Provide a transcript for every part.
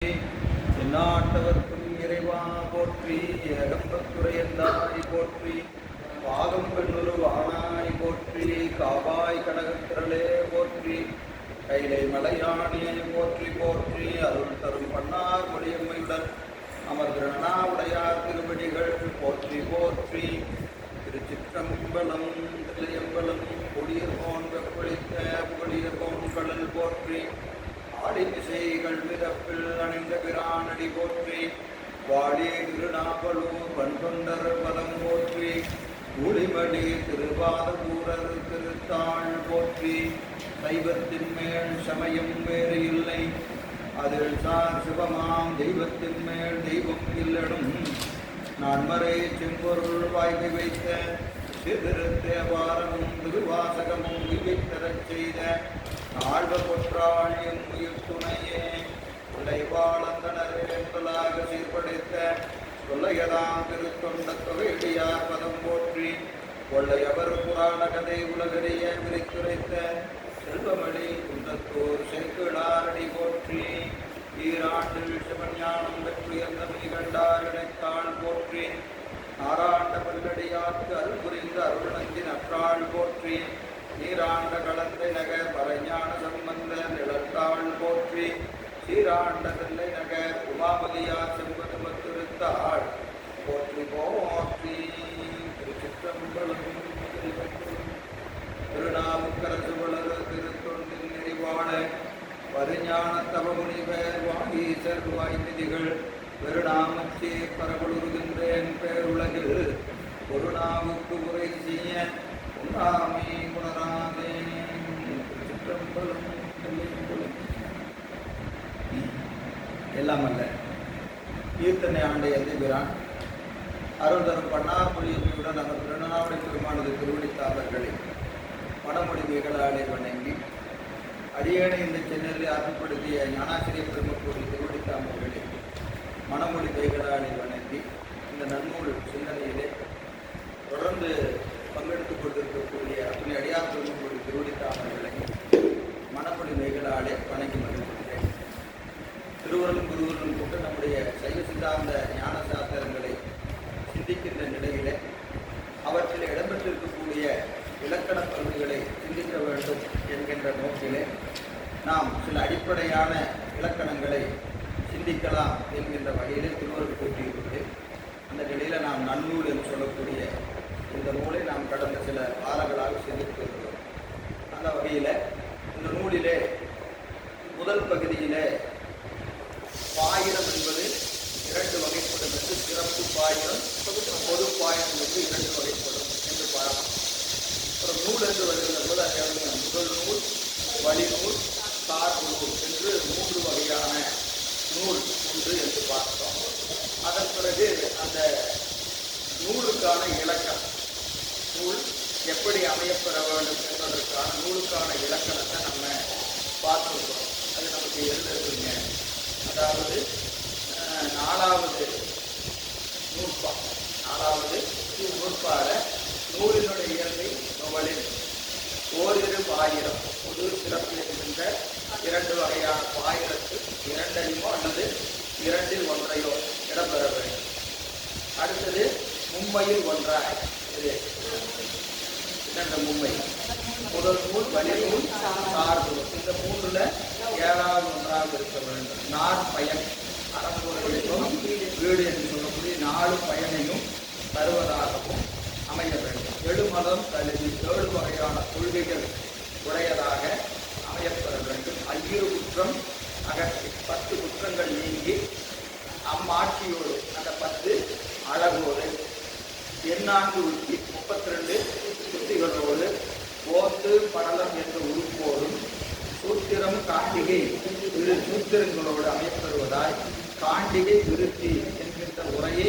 எந்நாட்டவர்க்கும் இறைவா போற்றி, ஏகம்பத்துரையந்தாய் போற்றி, பாகம் பெண்ணுரு வானாய் போற்றி, காவாய் கடகத்திரளே போற்றி, கைலை மலையாணியை போற்றி போற்றி, அருள் தரும் பன்னார் மொழியம்மையுடன் அமர்கிரணா உடையார் திருவடிகள் போற்றி போற்றி. திருச்சிற்றம்பலம் தில்லையம்பலம் கொடியர்கோன் வெப்பொழித்த புகழியர்கோன் கடல் போற்றி, ஆடிமிசைகள் மிதப்பில் அணிந்த பிரானடி போற்றி, வாழி திருநாவலூர் பண்பொண்டர் பதம் போற்றி, ஊழிமடி திருவாதபூரர் திருத்தாள் போற்றி, தெய்வத்தின் மேல் சமயம் வேறு இல்லை, அதில் சார் சிவமாம் தெய்வத்தின் மேல் தெய்வம் இல்லனும், நான்மறை செம்பொருள் வாய்மை வைத்த சிறுத்தேவாரமும் திருவாசகமும் விவைத்தரச் செய்த ஆழ்வ பொற்றாழியும் உயிர் துணையே, உடைவாளந்தனரேந்தலாக சீர்படுத்த கொள்ளையதாம் திருத்தொண்ட தொகையடியார் பதம் போற்றி, கொள்ளையவர் புராண கதை உலகறிய விரித்துரைத்த செல்வமணி குன்றத்தோர் செங்கிழாரடி போற்றி, ஈராண்டில் சிவஞானம் பெற்றுயர்ந்த மெய்கண்டாரிடைத்தாள் போற்றி, ஆராண்ட பல்லடியார்க்கு அருள் புரிந்த அருள்நஞ்சின் அற்றாள் போற்றி, நீராண்ட கலந்தை நகர் பரஞான சம்பந்த நிலத்தாள் போற்றி, சீராண்ட தில்லை நகர் உமாபதியார் செம்பதுமத்திருத்தாள் போற்றி போற்றி. திருச்சிற்றம்பலம். திருநாவுக்கரசு வளர திருத்தொண்டின் நெறிவாழ பரிஞான தவமுனிவர் வாகீசர் வாய்நிதிகள் பெருநாமச்சே பரவலுகின்றேன் பேருலகில் ஒரு நாவுக்கு உரை செய்ய உண்டாமே குணராதே. எல்லாம் அல்ல ஈர்த்தனை ஆண்டை எந்திபிரான் அருள் தரும் பன்னார் மொழியுடன் அவர் திருநாவுடை பெருமானது திருவடித்தாளர்களை மனமொழி மிகளாலே வணங்கி அடியேனை இந்த சென்னையில் ஆற்றுப்படுத்திய ஞானாசிரிய பெருமக்களுடைய திருவடித்தாமர்களை மனமொழி கைகளாலே வணங்கி இந்த நன்னூல் சிந்தனையிலே தொடர்ந்து பங்கெடுத்துக் கொண்டிருக்கக்கூடிய அத்தனை அடியார் பெருமக்களுடைய திருவடித்தாமர்களை மனமொழி கைகளாலே வணங்கி மகிழ்கின்றேன். திருவருளும் குருவருளும் கொண்டு நம்முடைய சைவ சித்தாந்த ஞான சாஸ்திரங்களை சிந்திக்கின்ற நிலையிலே அவற்றில் இடம்பெற்றிருக்கக்கூடிய இலக்கண பகுதிகளை சிந்திக்க வேண்டும் என்கின்ற நோக்கிலே நாம் சில அடிப்படையான இலக்கணங்களை சிந்திக்கலாம் என்கின்ற வகையிலே திருவருள் கூட்டியிருக்கிறது. அந்த நிலையில் நாம் நன்னூல் என்று சொல்லக்கூடிய இந்த நூலை நாம் கடந்த சில வாரங்களாக சிந்தித்து வருகிறோம். அந்த வகையில் இந்த நூலிலே முதல் பகுதியிலே பாயிரம் என்பது இரண்டு வகைப்படும் என்று, சிறப்பு பாயிரம் பொது பாயிரம் என்று இரண்டு வகைப்படும் என்று பார்க்கலாம். அப்புறம் நூல் என்று வருகிற போது அதை முதல் நூல், வழிநூல், சார்பு நூல் என்று மூன்று வகையான நூல் உண்டு என்று பார்த்தோம். அதன் பிறகு அந்த நூலுக்கான இலக்கணம், நூல் எப்படி அமையப்பெற வேண்டும் என்பதற்கான நூலுக்கான இலக்கணத்தை நம்ம பார்த்துருக்கிறோம். அது நமக்கு எழுதுறதுங்க. அதாவது நாலாவது நூற்பால நூலினுடைய இயற்கை நுவலில் ஓரிரு பாயிரம் பொது சிறப்பு என்கின்ற இரண்டு வகையான பாயிரத்து இரண்டையோ அல்லது இரண்டில் ஒன்றையோ இடம்பெற வேண்டும். அடுத்தது மும்மையில் ஒன்றாய். இது இந்த மும்மை முதல் நூல், வழிநூல், சார்பு, இந்த மூன்றுல ஏழாவது ஒன்றாக இருக்க வேண்டும். நார் பயன் அறம்பொருளுக்கும் வீடு என்று சொல்லக்கூடிய 4 பயனையும் தருவதாகவும் அமைய வேண்டும். எழுமதம் தழுவி 7 வகையான கொள்கைகள் உடையதாக அமையப்பெற வேண்டும். 5 குற்றம் அகற்றி 10 குற்றங்கள் நீங்கி அம்மாட்சியோடு அந்த 10 அழகோடு எண்ணாண்டு உத்தி 32 சுத்திகளோடு ஓத்து படலம் என்ற உறுப்போடும் சூத்திரம் காண்டிகை இரு சூத்திரங்களோடு அமையப்பெறுவதாய் காண்டிகை விருத்தி என்கின்ற உரையை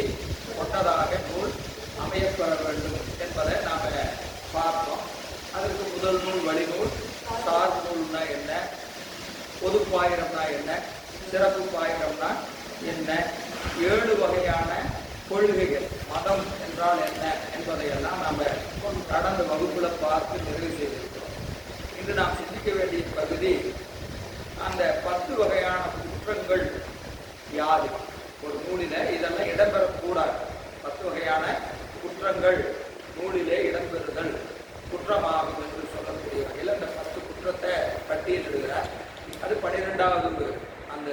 கொண்டதாக நூல் அமையப்பெற வேண்டும் என்பதை நாம் பார்த்தோம். அதற்கு முதல் நூல் வழிநூல், சார் நூல்னா என்ன, பொது பாயிரம்னா என்ன, சிறப்பு பாயிரம்னா என்ன, 7 வகையான கொள்கைகள், மதம் என்றால் என்ன என்பதையெல்லாம் நாம் கடந்த வகுப்புல பார்த்து நிறைவு செய்திருக்கிறோம். இன்று நாம் சிந்திக்க வேண்டிய பகுதி அந்த 10 வகையான குற்றங்கள் இடம்பெறாது. ஒரு நூலில இதெல்லாம் இடம்பெறக்கூடாது. 10 வகையான குற்றங்கள் நூலிலே இடம்பெறுதல் குற்றமாகும் என்று சொல்லக்கூடிய வகையில் அந்த 10 குற்றத்தை பட்டியலிடுகிறார். அது 12வது அந்த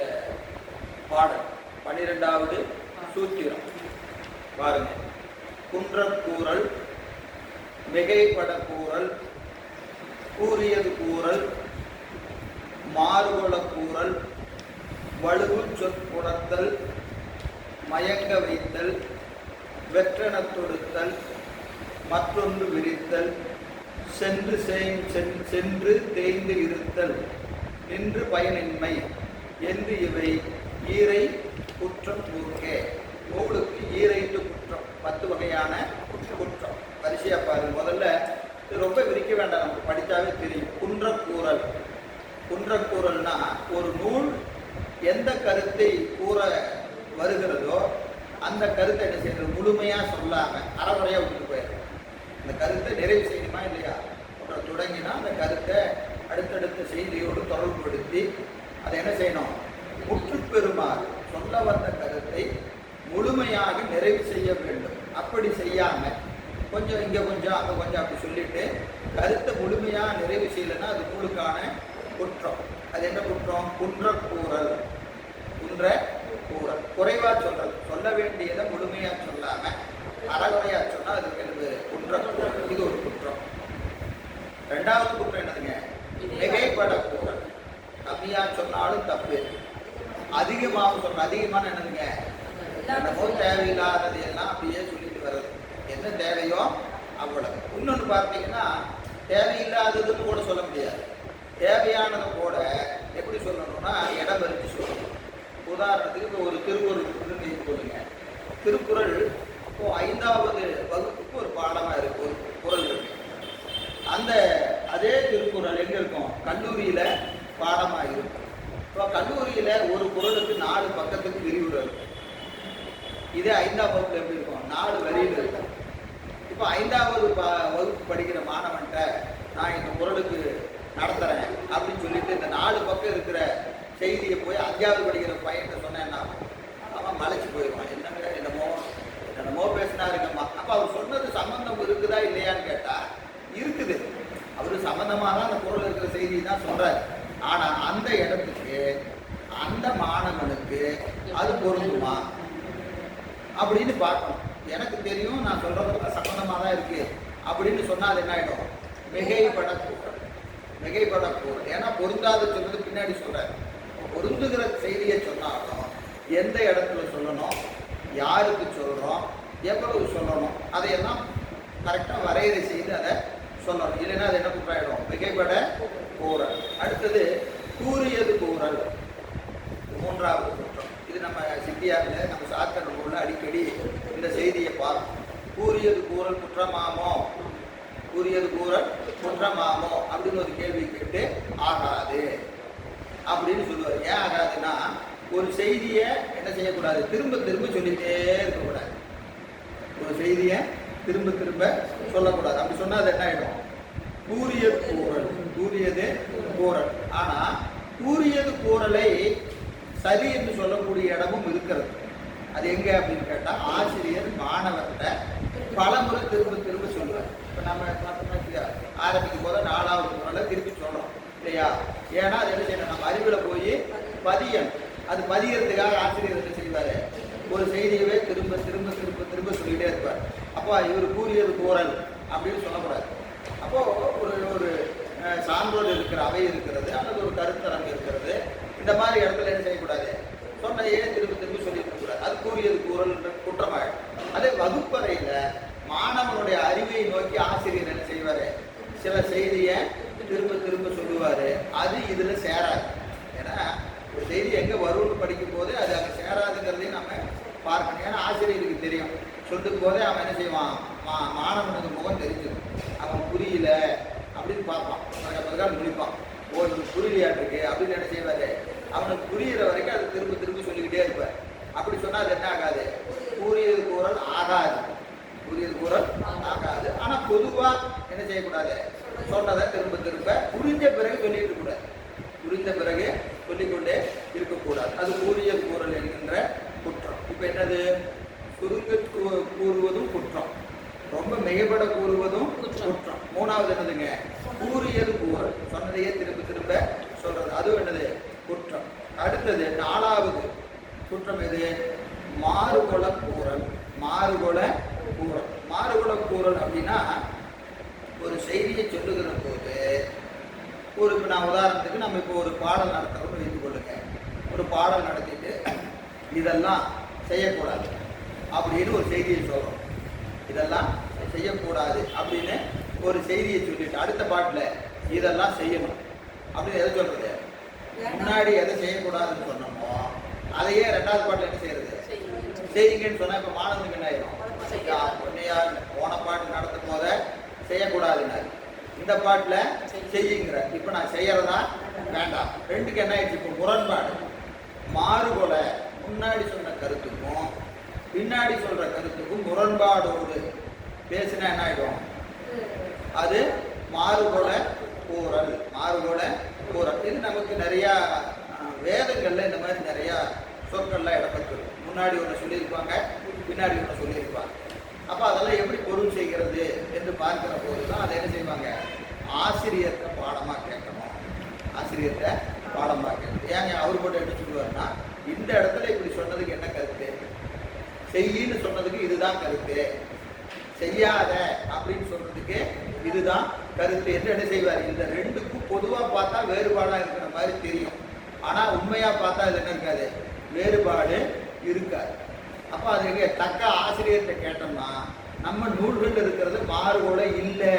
பாடல், 12வது சூத்திரம் பாருங்க. குன்றக்கூறல், மிகைப்பட கூறல், கூறியது கூறல், மாறுகொள கூறல், வலுவு சொற்புணர்த்தல், மயங்க வைத்தல், வெற்றென தொடுத்தல், மற்றொன்று விரித்தல், சென்று தேய்ந்து இருத்தல், நின்று பயனின்மை என்று இவை ஈரை குற்றம் கூறுகே. நூலுக்கு ஈரைட்டு குற்றம், 10 வகையான குற்றம். வரிசையா பாருங்க. முதல்ல இது ரொம்ப விரிக்க வேண்டாம், நமக்கு படித்தாவே தெரியும். குன்றக்கூறல். குன்றக்கூறல்னா ஒரு நூல் எந்த கருத்தை கூற வருகிறதோ அந்த கருத்தை என்ன செய்யறது, முழுமையா சொல்லாம அறகுறையா விட்டுட்டு போயிடும். அந்த கருத்தை நிறைவு செய்யணுமா இல்லையா, தொடங்கினா அந்த கருத்தை அடுத்தடுத்த செய்தியோடு தொடர்புபடுத்தி அதை என்ன செய்யணும், முற்று பெறுமாறு சொல்ல வந்த கருத்தை முழுமையாக நிறைவு செய்ய வேண்டும். அப்படி செய்யாம கொஞ்சம் இங்க கொஞ்சம் அங்க கொஞ்சம் அப்படி சொல்லிட்டு கருத்தை முழுமையா நிறைவு செய்யலைன்னா அது நூலுக்கான குற்றம். அது என்ன குற்றம்? குன்றக்கூறல். குன்றக்கூறல், குறைவா சொல்றது, சொல்ல வேண்டியதை முழுமையா சொல்லாம அறகுறையா சொன்னா அதுக்கு என்னது, குன்றக்கூறல். இது ஒரு குற்றம். 2வது குற்றம் என்னதுங்க, மிகைப்பட கூறல். கம்மியா சொன்னாலும் தப்பு, அதிகமாக சொன்ன, அதிகமான என்னதுங்க, என்னமோ தேவையில்லாதது எல்லாம் அப்படியே சொல்லிட்டு வர்றது. என்ன தேவையோ அவ்வளவு. இன்னொன்று பார்த்தீங்கன்னா தேவையில்லாததுன்னு கூட சொல்ல முடியாது, தேவையானதை கூட எப்படி சொல்லணும்னா இடம் வரைக்கும் சொல்லணும். உதாரணத்துக்கு இப்போ ஒரு திருக்குறள் சொல்லுங்க. திருக்குறள் இப்போ 5வது வகுப்புக்கு ஒரு பாடமா இருக்கு, ஒரு குறள் இருக்கு. அந்த அதே திருக்குறள் எங்க இருக்கும், கல்லூரியில பாடமா இருக்கும். இப்போ கல்லூரியில ஒரு குறளுக்கு 4 பக்கத்துக்கு விரிவுரை இருக்கும். இதே 5ஆம் வகுப்புல எப்படி இருக்கும், 4 வரியில் இருக்கும். இப்போ 5வது வகுப்பு படிக்கிற மாணவன்கிட்ட நான் இந்த குறளுக்கு நடத்துறேன் அப்படின்னு சொல்லிட்டு இந்த 4 பக்கம் இருக்கிற செய்தியை போய் 5வது படிக்கிற பையன்கிட்ட சொன்னேன்னா அவன் மலைச்சு போயிடுவான். என்னங்க என்னமோ பேசினாருங்கம்மா. அப்போ அவர் சொன்னது சம்பந்தம் இருக்குதா இல்லையான்னு கேட்டா இருக்குது. அவரு சம்பந்தமாக தான் அந்த குறள் இருக்கிற செய்தி தான் சொல்றாரு. ஆனா அந்த இடத்துக்கு அந்த மாணவனுக்கு அது பொருந்துமா அப்படின்னு பார்க்கணும். எனக்கு தெரியும் நான் சொல்றதுக்கு சம்பந்தமா தான் இருக்கு அப்படின்னு சொன்னா அது என்ன ஆயிடும், மிகைப்பட கூறல். மிகைப்பட கூறல். ஏன்னா பொருந்தாத சொன்னது பின்னாடி சொல்றாரு. பொருந்துகிற செய்தியை சொன்னாலும் எந்த இடத்துல சொல்லணும், யாருக்கு சொல்றோம், எவ்வளவு சொல்லணும், அதையெல்லாம் கரெக்டாக வரையறை செய்து அதை சொல்லணும். இல்லைன்னா அது என்ன குற்றாயிடும், மிகைப்பட கூறல். அடுத்தது கூறியது கூறல், 3வது குற்றம். இது நம்ம சித்தியாவில் நம்ம சாத்திர நூலில் அடிக்கடி இந்த செய்தியை பார்ப்போம். கூறியது கூறல் குற்றமாமோ, கூறியது கூறல் குற்றமாமோ அப்படின்னு ஒரு கேள்வி கேட்டு ஆகாது அப்படின்னு சொல்லுவார். ஏன் ஆகாதுன்னா ஒரு செய்தியை என்ன செய்யக்கூடாது, திரும்ப திரும்ப சொல்லிட்டே இருக்கக்கூடாது. ஒரு செய்தியை திரும்ப திரும்ப சொல்லக்கூடாது. அப்படி சொன்னா அது என்ன ஆயிடும், கூறியது கூறல். கூறியது கூறல். ஆனா கூறியது கூறலை சரி என்று சொல்லக்கூடிய இடமும் இருக்கிறது. அது எங்க அப்படின்னு கேட்டா ஆசிரியர் மாணவர்கிட்ட பலமுறை திரும்ப திரும்ப சொல்லுவார். இப்ப நம்ம பார்த்தோம்னா ஆரம்பிக்கும் போது 4வது குறளை திருப்பி சொல்றோம் இல்லையா. ஏன்னா அது என்ன செய்யணும், நம்ம அறிவுல போய் பதியணும். அது பதியறதுக்காக ஆசிரியர் என்ன செய்வாரு, ஒரு செய்தியவே திரும்ப திரும்ப திரும்ப திரும்ப சொல்லிட்டே இருப்பார். அப்போ இவர் கூறியது கூறல் அப்படின்னு சொல்லக்கூடாது. அப்போ ஒரு சான்றோர் இருக்கிற அவை இருக்கிறது, அல்லது ஒரு கருத்தரங்கு இருக்கிறது. இந்த மாதிரி இடத்துல என்ன செய்யக்கூடாது, சொன்னையே திரும்ப திரும்ப சொல்லிட்டு கூடாது. அது கூறியது கூறல் குற்றமாயிடும். அதே வகுப்பறையில மாணவனுடைய அறிவை நோக்கி ஆசிரியர் என்ன செய்வாரு, சில செய்தியை திரும்ப திரும்ப சொல்லுவாரு. அது இதுல சேராது. ஏன்னா ஒரு செய்தி எங்க வரும்னு படிக்கும் போது அது அங்கே சேராதுங்கிறதையும் நம்ம பார்க்கணும். ஏன்னா ஆசிரியருக்கு தெரியும், சொல்லும் போதே அவன் என்ன செய்வான், மாணவனுக்கு முகம் தெரிஞ்சிடும். அவன் புரியல அப்படின்னு பார்ப்பான், அதுக்காக முடிப்பான். ஓ இது புரியலையாட்டு இருக்கு அப்படின்னு என்ன செய்வாரு, அவனுக்கு புரியிற வரைக்கும் அது திரும்ப திரும்ப சொல்லிக்கிட்டே இருப்பார். அப்படி சொன்னா அது என்ன ஆகாது, கூறியது கூறல் ஆகாது. கூறியது கூறல் ஆகாது. ஆனா பொதுவா என்ன செய்யக்கூடாது, சொன்னதை திரும்ப திரும்ப புரிஞ்ச பிறகு சொல்லிட்டு கூடாது. புரிந்த பிறகு சொல்லிக்கொண்டே இருக்கக்கூடாது. அது கூறியது கூறல் என்கின்ற இப்போ என்னது சுருங்க கூறுவதும் குற்றம், ரொம்ப மிகைப்பட கூறுவதும் குற்றம். மூணாவது என்னதுங்க கூறியது கூறல், சொன்னதையே திரும்ப திரும்ப சொல்றது, அதுவும் என்னது குற்றம். அடுத்தது நாலாவது குற்றம் எது மாறுகொள கூறல். மாறுகொள கூறல், மாறுகொள கூறல் அப்படின்னா ஒரு செய்தியை சொல்லுகிற போது ஒரு இப்போ நான் உதாரணத்துக்கு நம்ம இப்போ ஒரு பாடல் நடத்துகிறோம்னு வைத்துக் கொள்ளுங்க. ஒரு பாடல் நடத்திட்டு இதெல்லாம் செய்யக்கூடாது அப்படின்னு ஒரு செய்தியை சொல்கிறோம், இதெல்லாம் செய்யக்கூடாது அப்படின்னு ஒரு செய்தியை சொல்லிட்டு அடுத்த பாட்டில் இதெல்லாம் செய்யணும் அப்படின்னு எதை சொல்றது? முன்னாடி எதை செய்யக்கூடாதுன்னு சொன்னோமோ அதையே ரெண்டாவது பாட்டில் என்ன செய்யறது? செய்யுங்கன்னு சொன்னால் இப்போ மாணவனுக்கு என்ன ஆயிரும்? பொன்னையா போன பாட்டு நடத்தும் போத செய்யக்கூடாதுன்னாரு, இந்த பாட்டில் செய்யுங்கிற. இப்போ நான் செய்யறதா வேண்டாம், ரெண்டுக்கு என்ன ஆயிடுச்சு? இப்போ முரண்பாடு. மாறுகொல முன்னாடி சொன்ன கருத்துக்கும் பின்னாடி சொல்ற கருத்துக்கும் முரண்பாடோடு பேசினா என்ன ஆயிடும்? அது மாறுகொல கூறல். மாறுகொல கூறல் இது நமக்கு நிறையா வேதங்கள்ல இந்த மாதிரி நிறையா சொற்கள்லாம் இடம்பெற்றிருக்கும். முன்னாடி ஒன்று சொல்லியிருப்பாங்க, பின்னாடி ஒன்று சொல்லியிருப்பாங்க. அப்போ அதெல்லாம் எப்படி பொருள் செய்கிறது என்று பார்க்கிற போது தான் அதை என்ன செய்வாங்க? ஆசிரியர்கிட்ட பாடமாக கேட்கணும், ஆசிரியர்கிட்ட பாடமாக கேட்கணும். ஏங்க அவர் கூட என்ன சொல்லுவாருன்னா, இந்த இடத்துல இப்படி சொன்னதுக்கு என்ன கருத்து, செய்யின்னு சொன்னதுக்கு இதுதான் கருத்து, செய்யாத அப்படின்னு சொல்றதுக்கு இதுதான் கருத்து என்று என்ன செய்வார்? இந்த ரெண்டுக்கும் பொதுவாக பார்த்தா வேறுபாடாக இருக்கிற மாதிரி தெரியும், ஆனால் உண்மையாக பார்த்தா இது என்ன இருக்காது, வேறுபாடு இருக்காது. அப்போ அதுக்கு தக்க ஆசிரியர்கிட்ட கேட்டோம்னா நம்ம நூல்கள் இருக்கிறது மாறுகோல இல்லை,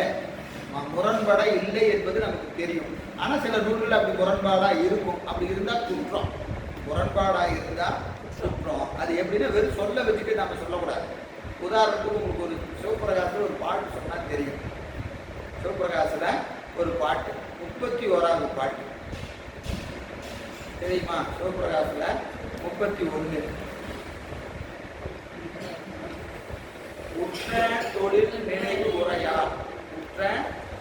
முரண்பாடா இல்லை என்பது நமக்கு தெரியும். ஆனால் சில நூல்கள் அப்படி முரண்பாடாக இருக்கும், அப்படி இருந்தால் குற்றம். முரண்பாடாக இருந்தால் குற்றம். அது எப்படின்னா வெறும் சொல்ல வச்சுட்டு நம்ம சொல்லக்கூடாது. உதாரணத்துக்கு உங்களுக்கு ஒரு சிவபிரகாசில் ஒரு பாட்டு சொன்னால் தெரியும். சிவபிரகாசில் ஒரு பாட்டு 31வது பாட்டு தெரியுமா? சிவபிரகாசில் 31 உற்ற தொழில் நினைவு உரையாள். உற்ற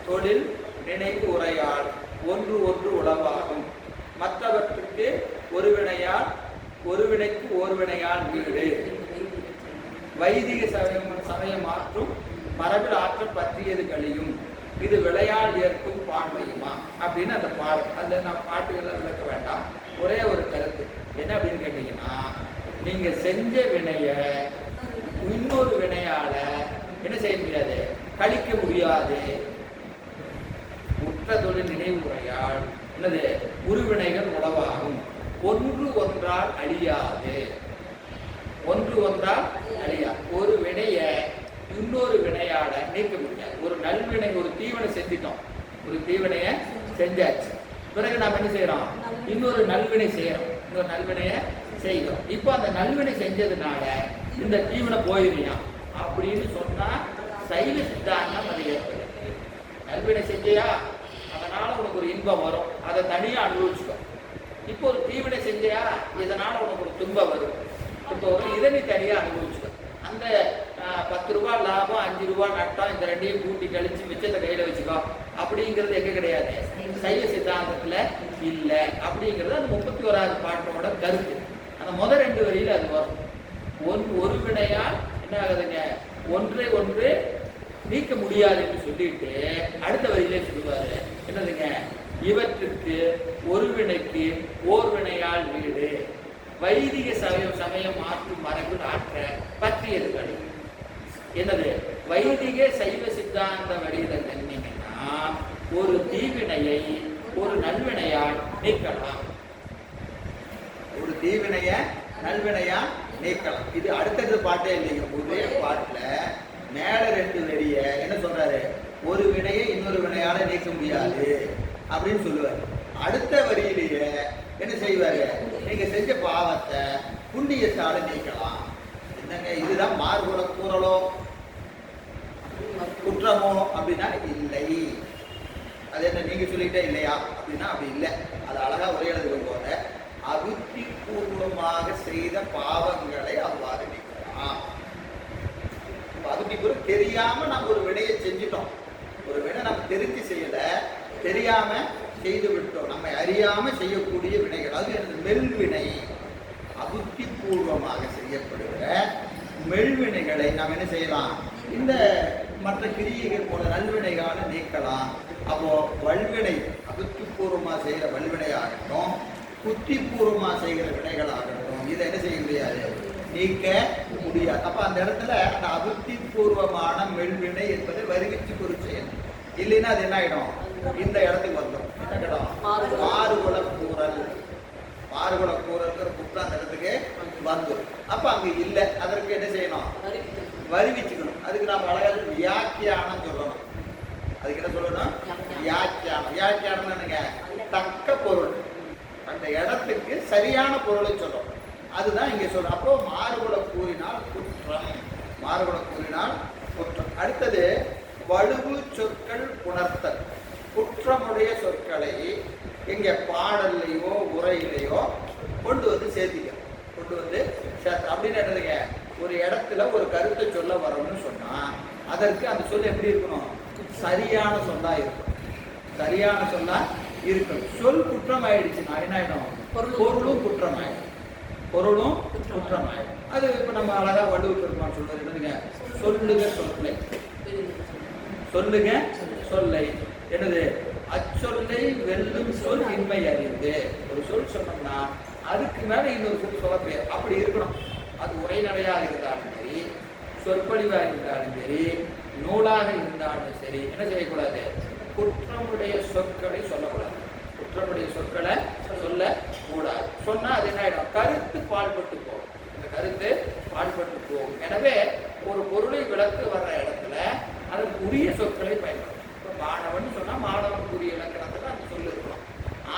தொழில் நினைவு உரையாள் ஒன்று ஒன்று உளவாகும். மற்றவற்றுக்கு ஒரு வினையால் ஒரு வினைக்கு ஒரு வினையால் வீடு. வைதிக சமயம் மாற்றும் மரபில் ஆற்றல் பற்றியது கழியும். இது விளையால் ஏற்கும் பான்மையுமா அப்படின்னு அந்த பாடல். அதில் நான் பாட்டுகள்லாம் விளக்க வேண்டாம், ஒரே ஒரு கருத்து என்ன அப்படின்னு கேட்டீங்கன்னா, நீங்க செஞ்ச வினைய இன்னொரு வினையால என்ன செய்ய முடியாது, கழிக்க முடியாது. உற்ற தொழில் நினைவுரையால் என்னது உருவினைகள் உளவாகும். ஒன்று ஒன்றால் அழியாது. ஒன்று ஒன்றால் அழியாது. ஒரு வினைய இன்னொரு வினையால நீக்க முடியாது. ஒரு நல்வினை, ஒரு தீவனை செஞ்சிட்டோம், ஒரு தீவனைய செஞ்சாச்சு, பிறகு நாம் என்ன செய்யறோம்? இன்னொரு நல்வினை செய்யறோம், இன்னொரு நல்வினைய செய்கிறோம். இப்போ அந்த நல்வினை செஞ்சதுனால இந்த தீவனை போயிருயா அப்படின்னு சொன்னா சைவ சித்தாந்தம் அது ஏற்படுது. நல்வினை செஞ்சியா, அதனால உனக்கு ஒரு இன்பம் வரும், அதை தனியா அனுபவிச்சுக்கோ. இப்போ ஒரு தீவனை செஞ்சியா, இதனால உனக்கு ஒரு துன்பம் வரும், துன்பம் வரும், இதை நீ தனியா அனுபவிச்சுக்கோ. அந்த 10 ரூபாய் லாபம் 5 ரூபாய் நட்டம் இந்த ரெண்டையும் கூட்டி கழிச்சு மிச்சத்தை கையில வச்சுக்கோ அப்படிங்கிறது எங்க கிடையாது, சைவ சித்தாந்தத்துல இல்லை. அப்படிங்கிறது அந்த 31வது பாட்டோட கருத்து. அந்த முதல் 2 வரியில அது வரும். ஒரு வினையால் என்ன ஆகுதுங்க, ஒன்றை ஒன்று நீக்க முடியாது என்று சொல்லிட்டு அடுத்த வரியிலே சொல்லுவாரு என்னதுங்க, இவற்றுக்கு ஒரு வினைக்கு ஓர் வினையால் வீடு. வைதிக சமயம் மாற்றும் மரபில் ஆற்ற பற்றியது வழி. என்னது வைதிக சைவ சித்தாந்த வழியில சொன்னீங்கன்னா ஒரு தீவினையை ஒரு நல்வினையால் நீக்கலாம். ஒரு தீவினைய நல்வினையா நீக்கலாம். இது அடுத்தது பாட்டே இல்லைங்க, ஒரே பாட்டுல மேல 2 வரிய என்ன சொல்றாரு, ஒரு வினையை இன்னொரு வினையால நீக்க முடியாது அப்படின்னு சொல்லுவாரு. அடுத்த வரியிலேயே என்ன செய்வாரு, நீங்க செஞ்ச பாவத்தை புண்ணியத்தால நீக்கலாம். என்னங்க இதுதான் மாறுபட கூறலோ குற்றமோ அப்படின்னா இல்லை. அது என்ன நீங்க சொல்லிட்டே இல்லையா அப்படின்னா அப்படி இல்லை. அது அழகா ஒரே எழுதும் போல அபுத்தி பூர்வமாக செய்த பாவங்களை அவ்வாறு நீக்கலாம். அபுத்தி பூர்வம் தெரியாம நம்ம ஒரு வினையை செஞ்சுட்டோம், ஒரு வினை நம்ம தெரிஞ்சு செய்யல, தெரியாம செய்து விட்டோம், நம்ம அறியாம செய்யக்கூடிய வினைகள், அது மெல்வினை. அபுத்தி பூர்வமாக செய்யப்படுகிற மெல்வினைகளை நாம் என்ன செய்யலாம், இந்த மற்ற கிரியைகள் போல நல்வினைகால நீக்கலாம். அப்போ வல்வினை அகத்துப்பூர்வமாக செய்கிற வல்வினை ஆகட்டும், புத்திபூர்வமாக செய்கிற வினைகளாகட்டும், இதை என்ன செய்ய முடியாது, நீக்க முடியாது. அப்ப அந்த இடத்துல அந்த அபுத்திபூர்வமான மெல்வினை என்பதை வருவிச்சு பொருள் செய்யணும். இல்லைன்னா அது என்ன ஆயிடும், இந்த இடத்துக்கு வந்துடும். என்ன இடம், மாறுகுல கூறல். மாறுகுல கூறல்ங்கிற குற்றம் அந்த இடத்துக்கு வந்துடும். அப்ப அங்க இல்லை, அதற்கு என்ன செய்யணும், வருவிச்சுக்கணும். அதுக்கு நாம அழகாக வியாக்கியானம் சொல்லணும். அதுக்கு என்ன சொல்லணும், வியாக்கியானம். வியாக்கியானம் என்னங்க, தக்க பொருள், அந்த இடத்துக்கு சரியான பொருளை சொல்லணும். அதுதான் இங்க சொல்றோம். அப்போ மாறுபட கூறினால் குற்றம், மாறுபட கூறினால் குற்றம். அடுத்தது வலுவு சொற்கள் புணர்த்தல். குற்றமுடைய சொற்களை எங்க பாடல்லையோ உரையிலையோ கொண்டு வந்து சேர்த்திக்கணும். கொண்டு வந்து சேர்த்து அப்படின்னு என்னதுங்க, ஒரு இடத்துல ஒரு கருத்தை சொல்ல வரணும்னு சொன்னா அதற்கு அந்த சொல் எப்படி இருக்கணும், சரியான சொல்லா இருக்கணும். சரியான சொல்லா இருக்கணும். சொல் குற்றம் ஆயிடுச்சுன்னா என்ன ஆயிடும், பொருளும் குற்றம் ஆயிடும். பொருளும் குற்றமாயிடும். அது இப்ப நம்ம அழகா வள்ளுவ பெருமான் சொல்றது என்னதுங்க, சொல்லுக சொல்லை, சொல்லுக சொல்லை என்னது, அச்சொல்லை வெல்லும் சொல் இன்மை அறிந்து. ஒரு சொல் சொன்னோம்னா அதுக்கு மேல இன்னொரு சொல் சொல்ல முடியாது, அப்படி இருக்கணும். அது உரைநடையா இருந்தாலும் சரி, சொற்பொழிவா இருந்தாலும் சரி, நூலாக இருந்தாலும் சரி, என்ன செய்யக்கூடாது, குற்றமுடைய சொற்களை சொல்லக்கூடாது. குற்றமுடைய சொற்களை சொல்ல கூடாது. சொன்னா அது என்ன ஆயிடும், கருத்து பாழ்பட்டு போகும். இந்த கருத்து பாழ்பட்டு போகும். எனவே ஒரு பொருளை விளக்கு வர்ற இடத்துல அதற்கு உரிய சொற்களை பயன்படும். இப்போ மாணவன் சொன்னா மாணவனுக்குரிய இலக்கணத்துல அந்த சொல்லு இருக்கணும்.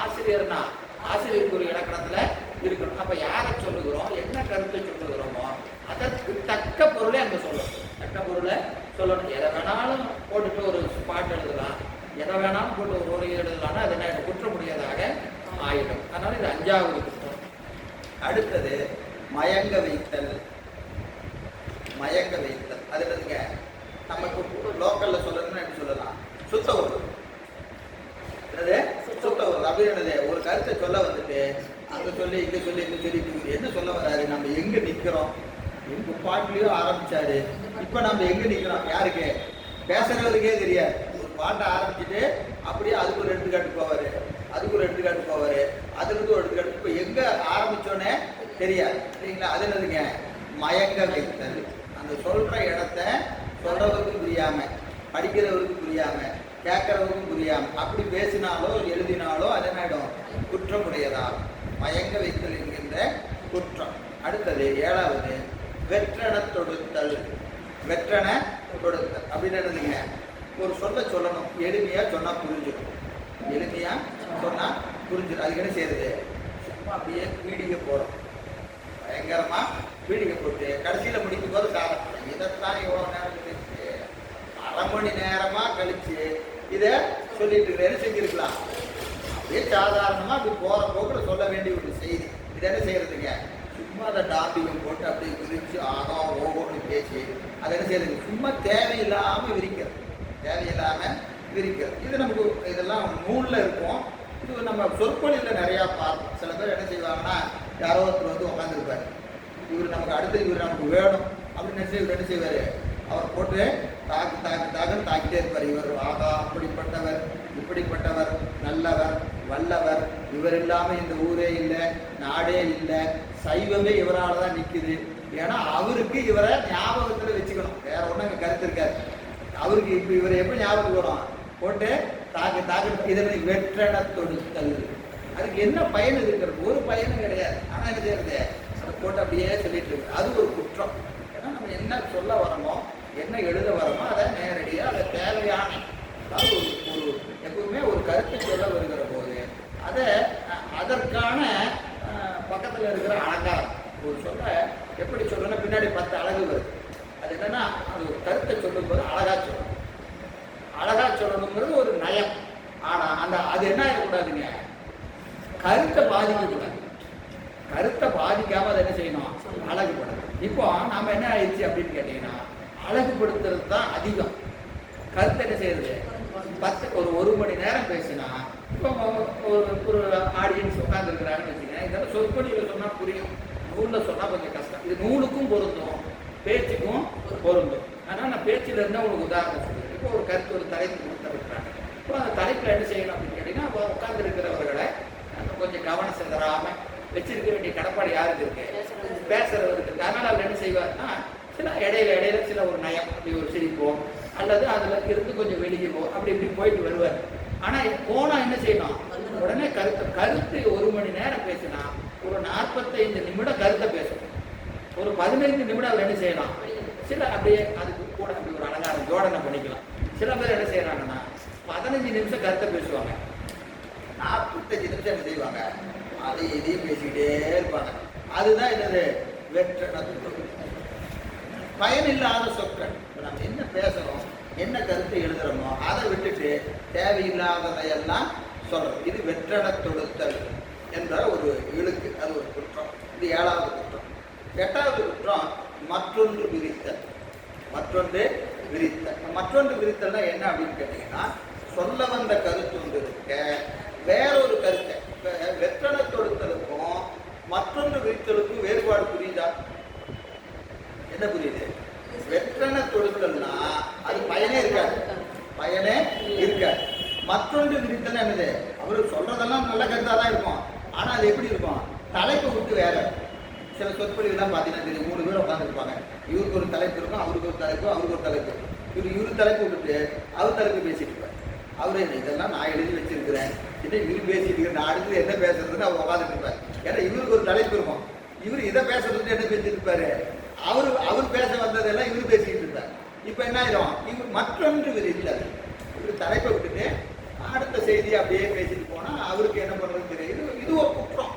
ஆசிரியர்னா ஆசிரியருக்குரிய இலக்கணத்துல இருக்கணும். அப்ப யாரை சொல்லுகிறோம், என்ன கருத்தை சொல்லுகிறோமோ அதற்கு தக்க பொருளை அங்க சொல்லணும். தக்க பொருளை சொல்லணும். எதை வேணாலும் போட்டுட்டு ஒரு பாட்டு எழுதலாம், எதை வேணாலும் போட்டு ஒரு உரை எழுதலாம்னா அது என்ன குற்ற முடியாதாக ஆயிடும். அதனால இது 5வது குற்றம். அடுத்தது மயங்க வைத்தல். மயங்க வைத்தல் அது என்னதுங்க, நமக்கு லோக்கல்ல சொல்லணும்னு எப்படி சொல்லலாம், சுத்த உறவு. என்னது சுத்த உறவு அப்படின்னு என்னது, ஒரு கருத்தை சொல்ல வந்துட்டு அங்க சொல்லி இங்க சொல்லி இங்க சொல்லி என்ன சொல்ல வராரு, நம்ம எங்க நிக்கிறோம், எங்க பாட்டுலயோ ஆரம்பிச்சாரு, இப்ப நம்ம எங்க நிக்கிறோம் யாருக்கு, பேசுறவருக்கே தெரியாது. பாட்டை ஆரம்பிச்சுட்டு அப்படியே அதுக்கு ஒரு எடுத்துக்காட்டு போவாரு, அதுக்கு ஒரு எடுத்துக்காட்டு போவாரு, அதுக்கு ஒரு எடுத்துக்காட்டு. இப்போ எங்க ஆரம்பிச்சோன்னே தெரியாது சரிங்களா. அது என்னதுங்க, மயங்க வைத்தல். அந்த சொல்ற இடத்த சொல்றவருக்கும் புரியாம, படிக்கிறவருக்கும் புரியாம, கேட்கறவருக்கும் புரியாம அப்படி பேசினாலோ எழுதினாலோ அது என்ன குற்றமுடையதா, மயங்க வைத்தல் என்கின்ற குற்றம். அடுத்தது 7வது வெற்றன தொடுத்தல். வெற்றன தொடுத்தல் அப்படின்னு என்னதுங்க, ஒரு சொல்ல சொல்லணும், எளிமையா சொன்னா புரிஞ்சிடும். எளிமையா சொன்னா புரிஞ்சிடும். அதுக்கு என்ன செய்யறது, சும்மா அப்படியே பீடிகை போடும், பயங்கரமா பீடிகை போட்டு கடைசியில முடிக்கும் போது சாதம் இதைத்தான் எவ்வளவு நேரம் கழிச்சு, 1/2 மணி நேரமா கழிச்சு இதை சொல்லிட்டு என்ன செஞ்சிருக்கலாம். அப்படியே சாதாரணமா அப்படி போற போக்குல சொல்ல வேண்டிய ஒரு செய்தி. இதை என்ன செய்யறதுங்க, சும்மா அதை டாபிகம் போட்டு அப்படியே விரிச்சு ஆகா ஓகோன்னு பேசி அதை என்ன செய்யறது, சும்மா தேவையில்லாம விரிக்கிறது, தேவையில்லாம விரிக்கிறது. இது நமக்கு இதெல்லாம் நூல்ல இருக்கும். இது நம்ம சொற்பொழிவில் நிறையா பார்ப்போம். சில பேர் என்ன செய்வாங்கன்னா, யாரோ ஒருத்தர் வந்து உட்காந்துருப்பாரு, இவர் நமக்கு அடுத்து இவர் நமக்கு வேணும் அப்படின்னு நினைச்சு இவர் என்ன செய்வார், அவர் போட்டு தாக்குன்னு தாக்கிட்டே இருப்பார். இவர் ஆகா அப்படிப்பட்டவர், இப்படிப்பட்டவர், நல்லவர், வல்லவர், இவர் இல்லாமல் இந்த ஊரே இல்லை, நாடே இல்லை, சைவமே இவரால் தான் நிற்குது. ஏன்னா அவருக்கு இவரை ஞாபகத்தில் வச்சுக்கணும், வேற ஒன்றும் அங்கே கருத்து இருக்காது. அவருக்கு இப்போ இவரை எப்படி ஞாபகம் வரும், போட்டு தாக்கு இதனை வெற்றன தொடுத்தல். அதுக்கு என்ன பயன் இருக்கிறது, ஒரு பயனும் கிடையாது. ஆனால் என்ன செய்யறது, அதை போட்டு அப்படியே சொல்லிட்டு இருக்கு. அது ஒரு குற்றம். ஏன்னா நம்ம என்ன சொல்ல வரமோ, என்ன எழுத வரமோ அதை நேரடியாக அதை தேவையான, அதாவது ஒரு எப்பவுமே ஒரு கருத்தை சொல்ல வருகிற போது அதை அதற்கான பக்கத்தில் இருக்கிற அலங்காரம், ஒரு சொல்ல எப்படி சொல்லணும், பின்னாடி 10 அழகு வருது. அது என்னன்னா, அது ஒரு கருத்தை சொல்லும் போது அழகா சொல்லணும். அழகா சொல்லணுங்கிறது ஒரு நயம். ஆனா அந்த அது என்ன ஆகக்கூடாதுங்க, கருத்தை பாதிக்கக்கூடாது. கருத்தை பாதிக்காம அதை என்ன செய்யணும், அழகுபடுத்தணும். இப்போ நாம என்ன ஆயிடுச்சு அப்படின்னு கேட்டீங்கன்னா, அழகுபடுத்துறது தான் அதிகம். கருத்தை என்ன செய்யறது, ஒரு மணி நேரம் பேசினா, இப்போ ஒரு ஆடியன்ஸ் உட்கார்ந்து இருக்கிறாருன்னு வச்சுக்கோங்க, இதெல்லாம் சொற்பொழிவில் சொன்னா புரியும். நூலில் சொன்னால் கொஞ்சம் கஷ்டம். இது நூலுக்கும் பொருந்தும், பேச்சுக்கும் பொருந்தும். ஆனால் நான் பேச்சில் இருந்தால் உங்களுக்கு உதாரணம் சொல்லுவேன். இப்போ ஒரு கருத்து, ஒரு தலைப்பு கொடுத்துருக்குறாங்க. இப்போ அந்த தலைப்பில் என்ன செய்யணும் அப்படின்னு கேட்டிங்கன்னா, இப்போ உட்கார்ந்து இருக்கிறவர்களை கொஞ்சம் கவனம் செலுத்தாமல் வச்சிருக்க வேண்டிய கடப்பாடு யாருக்கு இருக்கு? பேசுறவருக்கு இருக்கு. அதனால் அவர் என்ன செய்வார்னா, சில இடையில சில ஒரு நயம், அப்படி ஒரு சிரிப்போம், அல்லது அதில் இருந்து கொஞ்சம் வெளியவோ அப்படி இப்படி போயிட்டு வருவார். ஆனால் போனால் என்ன செய்யணும்? உடனே கருத்து 1 மணி நேரம் பேசினா ஒரு 45 நிமிடம் கருத்தை பேசணும். ஒரு 15 நிமிடம் அவர் என்ன செய்யலாம்? சில அப்படியே அதுக்கு கூட அப்படி ஒரு அலங்காரம் ஜோடனை பண்ணிக்கலாம். சில பேர் என்ன செய்யறாங்கன்னா 15 நிமிஷம் கருத்தை பேசுவாங்க, 45 நிமிஷம் என்ன செய்வாங்க? அதை இதையும் பேசிக்கிட்டே இருப்பாங்க. அதுதான் என்னது? வெற்றன பயனில்லாத சொற்கள். நம்ம என்ன பேசணும், என்ன கருத்தை எழுதுறோமோ அதை விட்டுட்டு தேவையில்லாததையெல்லாம் சொல்றது. இது வெற்றன தொடுத்தல் என்ற ஒரு இழுக்கு. அது ஒரு குற்றம். இது 7வது குற்றம். 8வது குற்றம் மற்றொன்று விரித்தல். மற்றொன்று விரித்தல்னா என்ன அப்படின்னு கேட்டீங்கன்னா, சொல்ல வந்த கருத்து ஒன்று இருக்க வேறொரு கருத்தை. இப்போ வெற்றன தொடுத்தலுக்கும் மற்றொன்று விரித்தலுக்கும் வேறுபாடு புரியுதா? என்ன புரியுது? வெற்றன தொடுத்தல்னா அது பயனே இருக்காது. மற்றொன்று விரித்தல் என்னது? அவரு சொல்றதெல்லாம் நல்ல கருத்தாக தான் இருக்கும். ஆனால் அது எப்படி இருக்கும்? தலைப்பை விட்டு வேற. சில சொற்பொழிவுலாம் பார்த்தீங்கன்னா தெரியும், 3 பேர் உட்காந்துருப்பாங்க. இவருக்கு ஒரு தலைப்பு இருக்கும், அவருக்கு ஒரு தலைப்பு, அவருக்கு ஒரு தலைப்பு. இவரு தலைப்பு விட்டுட்டு அவர் தலைப்பு பேசிட்டு இருப்பார். அவரு இதெல்லாம் நான் எழுதி வச்சிருக்கிறேன், இதை இவரு பேசிட்டு இருக்கிறேன், நான் அடுத்து என்ன பேசுறதுன்னு அவர் உட்காந்துட்டு இருப்பார். ஏன்னா இவருக்கு ஒரு தலைப்பு இருக்கும். இவர் இதை பேசுறதுன்னு என்ன பேசிட்டு இருப்பாரு? அவர் பேச வந்ததெல்லாம் இவர் பேசிக்கிட்டு இருந்தார். இப்போ என்ன ஆயிரும்? இவர் மற்றொன்று விரித்தல். இவர் தலைப்பை விட்டுட்டு அடுத்த செய்தியை அப்படியே பேசிட்டு போனா அவருக்கு என்ன பண்றது தெரியுது. இது ஒரு குற்றம்.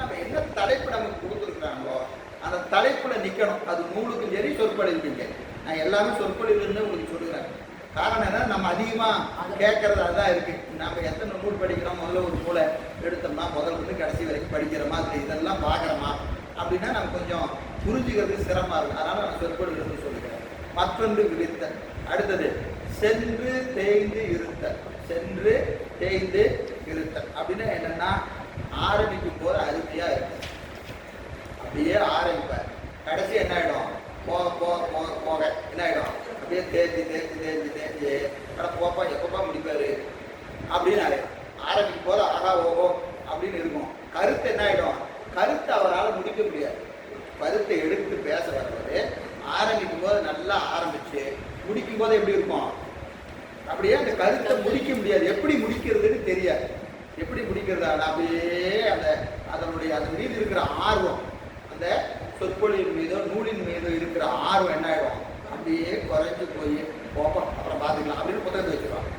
நம்ம என்ன தலைப்பு நமக்கு கொடுத்துருக்குறாங்களோ அந்த தலைப்புல நிக்கணும். அது நூலுக்கும் சரி, சொற்பொழிவுக்கும் சரி. நான் எல்லாமே சொற்பொழிவுன்னு உங்களுக்கு சொல்லுறேன். காரணம் என்ன? நம்ம அதிகமா கேட்கறது அதுதான் இருக்கு. நம்ம எத்தனை நூல் படிக்கிறோம், முதல்ல ஒரு நூலை எடுத்தோம்னா முதல்ல இருந்து கடைசி வரைக்கும் படிக்கிற மாதிரி இதெல்லாம் பார்க்குறோமா அப்படின்னா நம்ம கொஞ்சம் புரிஞ்சுக்கிறது சிரமமா இருக்கு. அதனால நான் சொற்பொழிவு சொல்லுகிறேன். மற்றொன்று விரித்தல். அடுத்தது சென்று தேய்ந்து இருத்தல். அப்படின்னா என்னன்னா, ஆரம்பிக்கும் போது அருமையா இருக்கும், அப்படியே ஆரம்பிப்பார். கடைசி என்ன ஆயிடும்? போக என்ன ஆயிடும்? அப்படியே தேர்ச்சி ஆனால் போப்பா எப்பப்பா முடிப்பாரு அப்படின்னு ஆயிடும். ஆரம்பிக்கும் போது ஆகா ஓகோ அப்படின்னு இருக்கும். கருத்து என்ன ஆயிடும்? கருத்து அவரால் முடிக்க முடியாது. கருத்தை எடுத்து பேச வர்றது ஆரம்பிக்கும் போது நல்லா ஆரம்பிச்சு முடிக்கும் போது எப்படி இருக்கும்? அப்படியே அந்த கருத்தை முடிக்க முடியாது. எப்படி முடிக்கிறதுன்னு தெரியாது. எப்படி முடிக்கிறதால அப்படியே அதன் மீது இருக்கிற ஆர்வம், அந்த சொற்பொழிவின் மீதோ நூலின் மீதோ இருக்கிற ஆர்வம் என்ன ஆயிடும்? அப்படியே குறைஞ்சு போய் போப்போம் அப்புறம் பார்த்துக்கலாம் அப்படின்னு புத்தகத்தை வச்சுருவாங்க.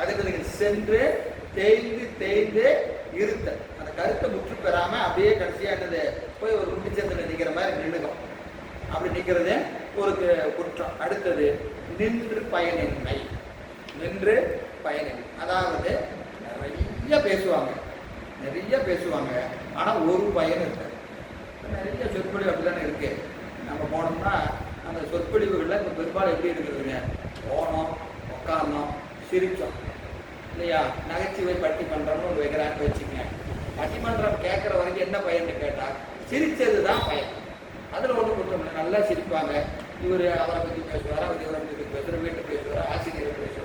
அதுக்கு நீங்கள் சென்று தேய்ந்து இருத்தல். அந்த கருத்தை முற்று பெறாமல் அப்படியே கடைசியாக என்னது போய் ஒரு முடிச்சத்தில் நிற்கிற மாதிரி நின்றுக்கும். அப்படி நிற்கிறது ஒரு குற்றம். அடுத்தது நின்று பயனின்மை. அதாவது நிறைய பேசுவாங்க ஆனால் ஒரு பயன் இருக்காது. நிறைய சொற்பொழிவு அப்படிதானே இருக்கு. நம்ம போனோம்னா அந்த சொற்பொழிவுகளில் இப்போ பெரும்பாலும் எப்படி இருக்கிறதுங்க? போனோம், உட்கார்ந்தோம், சிரித்தோம் இல்லையா? நகைச்சுவை பட்டிமன்றம்னு ஒரு வைக்கிறான்னு வச்சுக்கங்க. பட்டிமன்றம் கேட்குற வரைக்கும் என்ன பயன்னு கேட்டால் சிரித்தது தான் பயன். அதில் ஒன்றும் குற்றம் இல்லை. நல்லா சிரிப்பாங்க. இவர் அவரை பற்றி பேசுவார், அவர் இவரை பற்றி பேசுவார், வீட்டை பேசுவார், ஆசிரியரை பேசுவார்.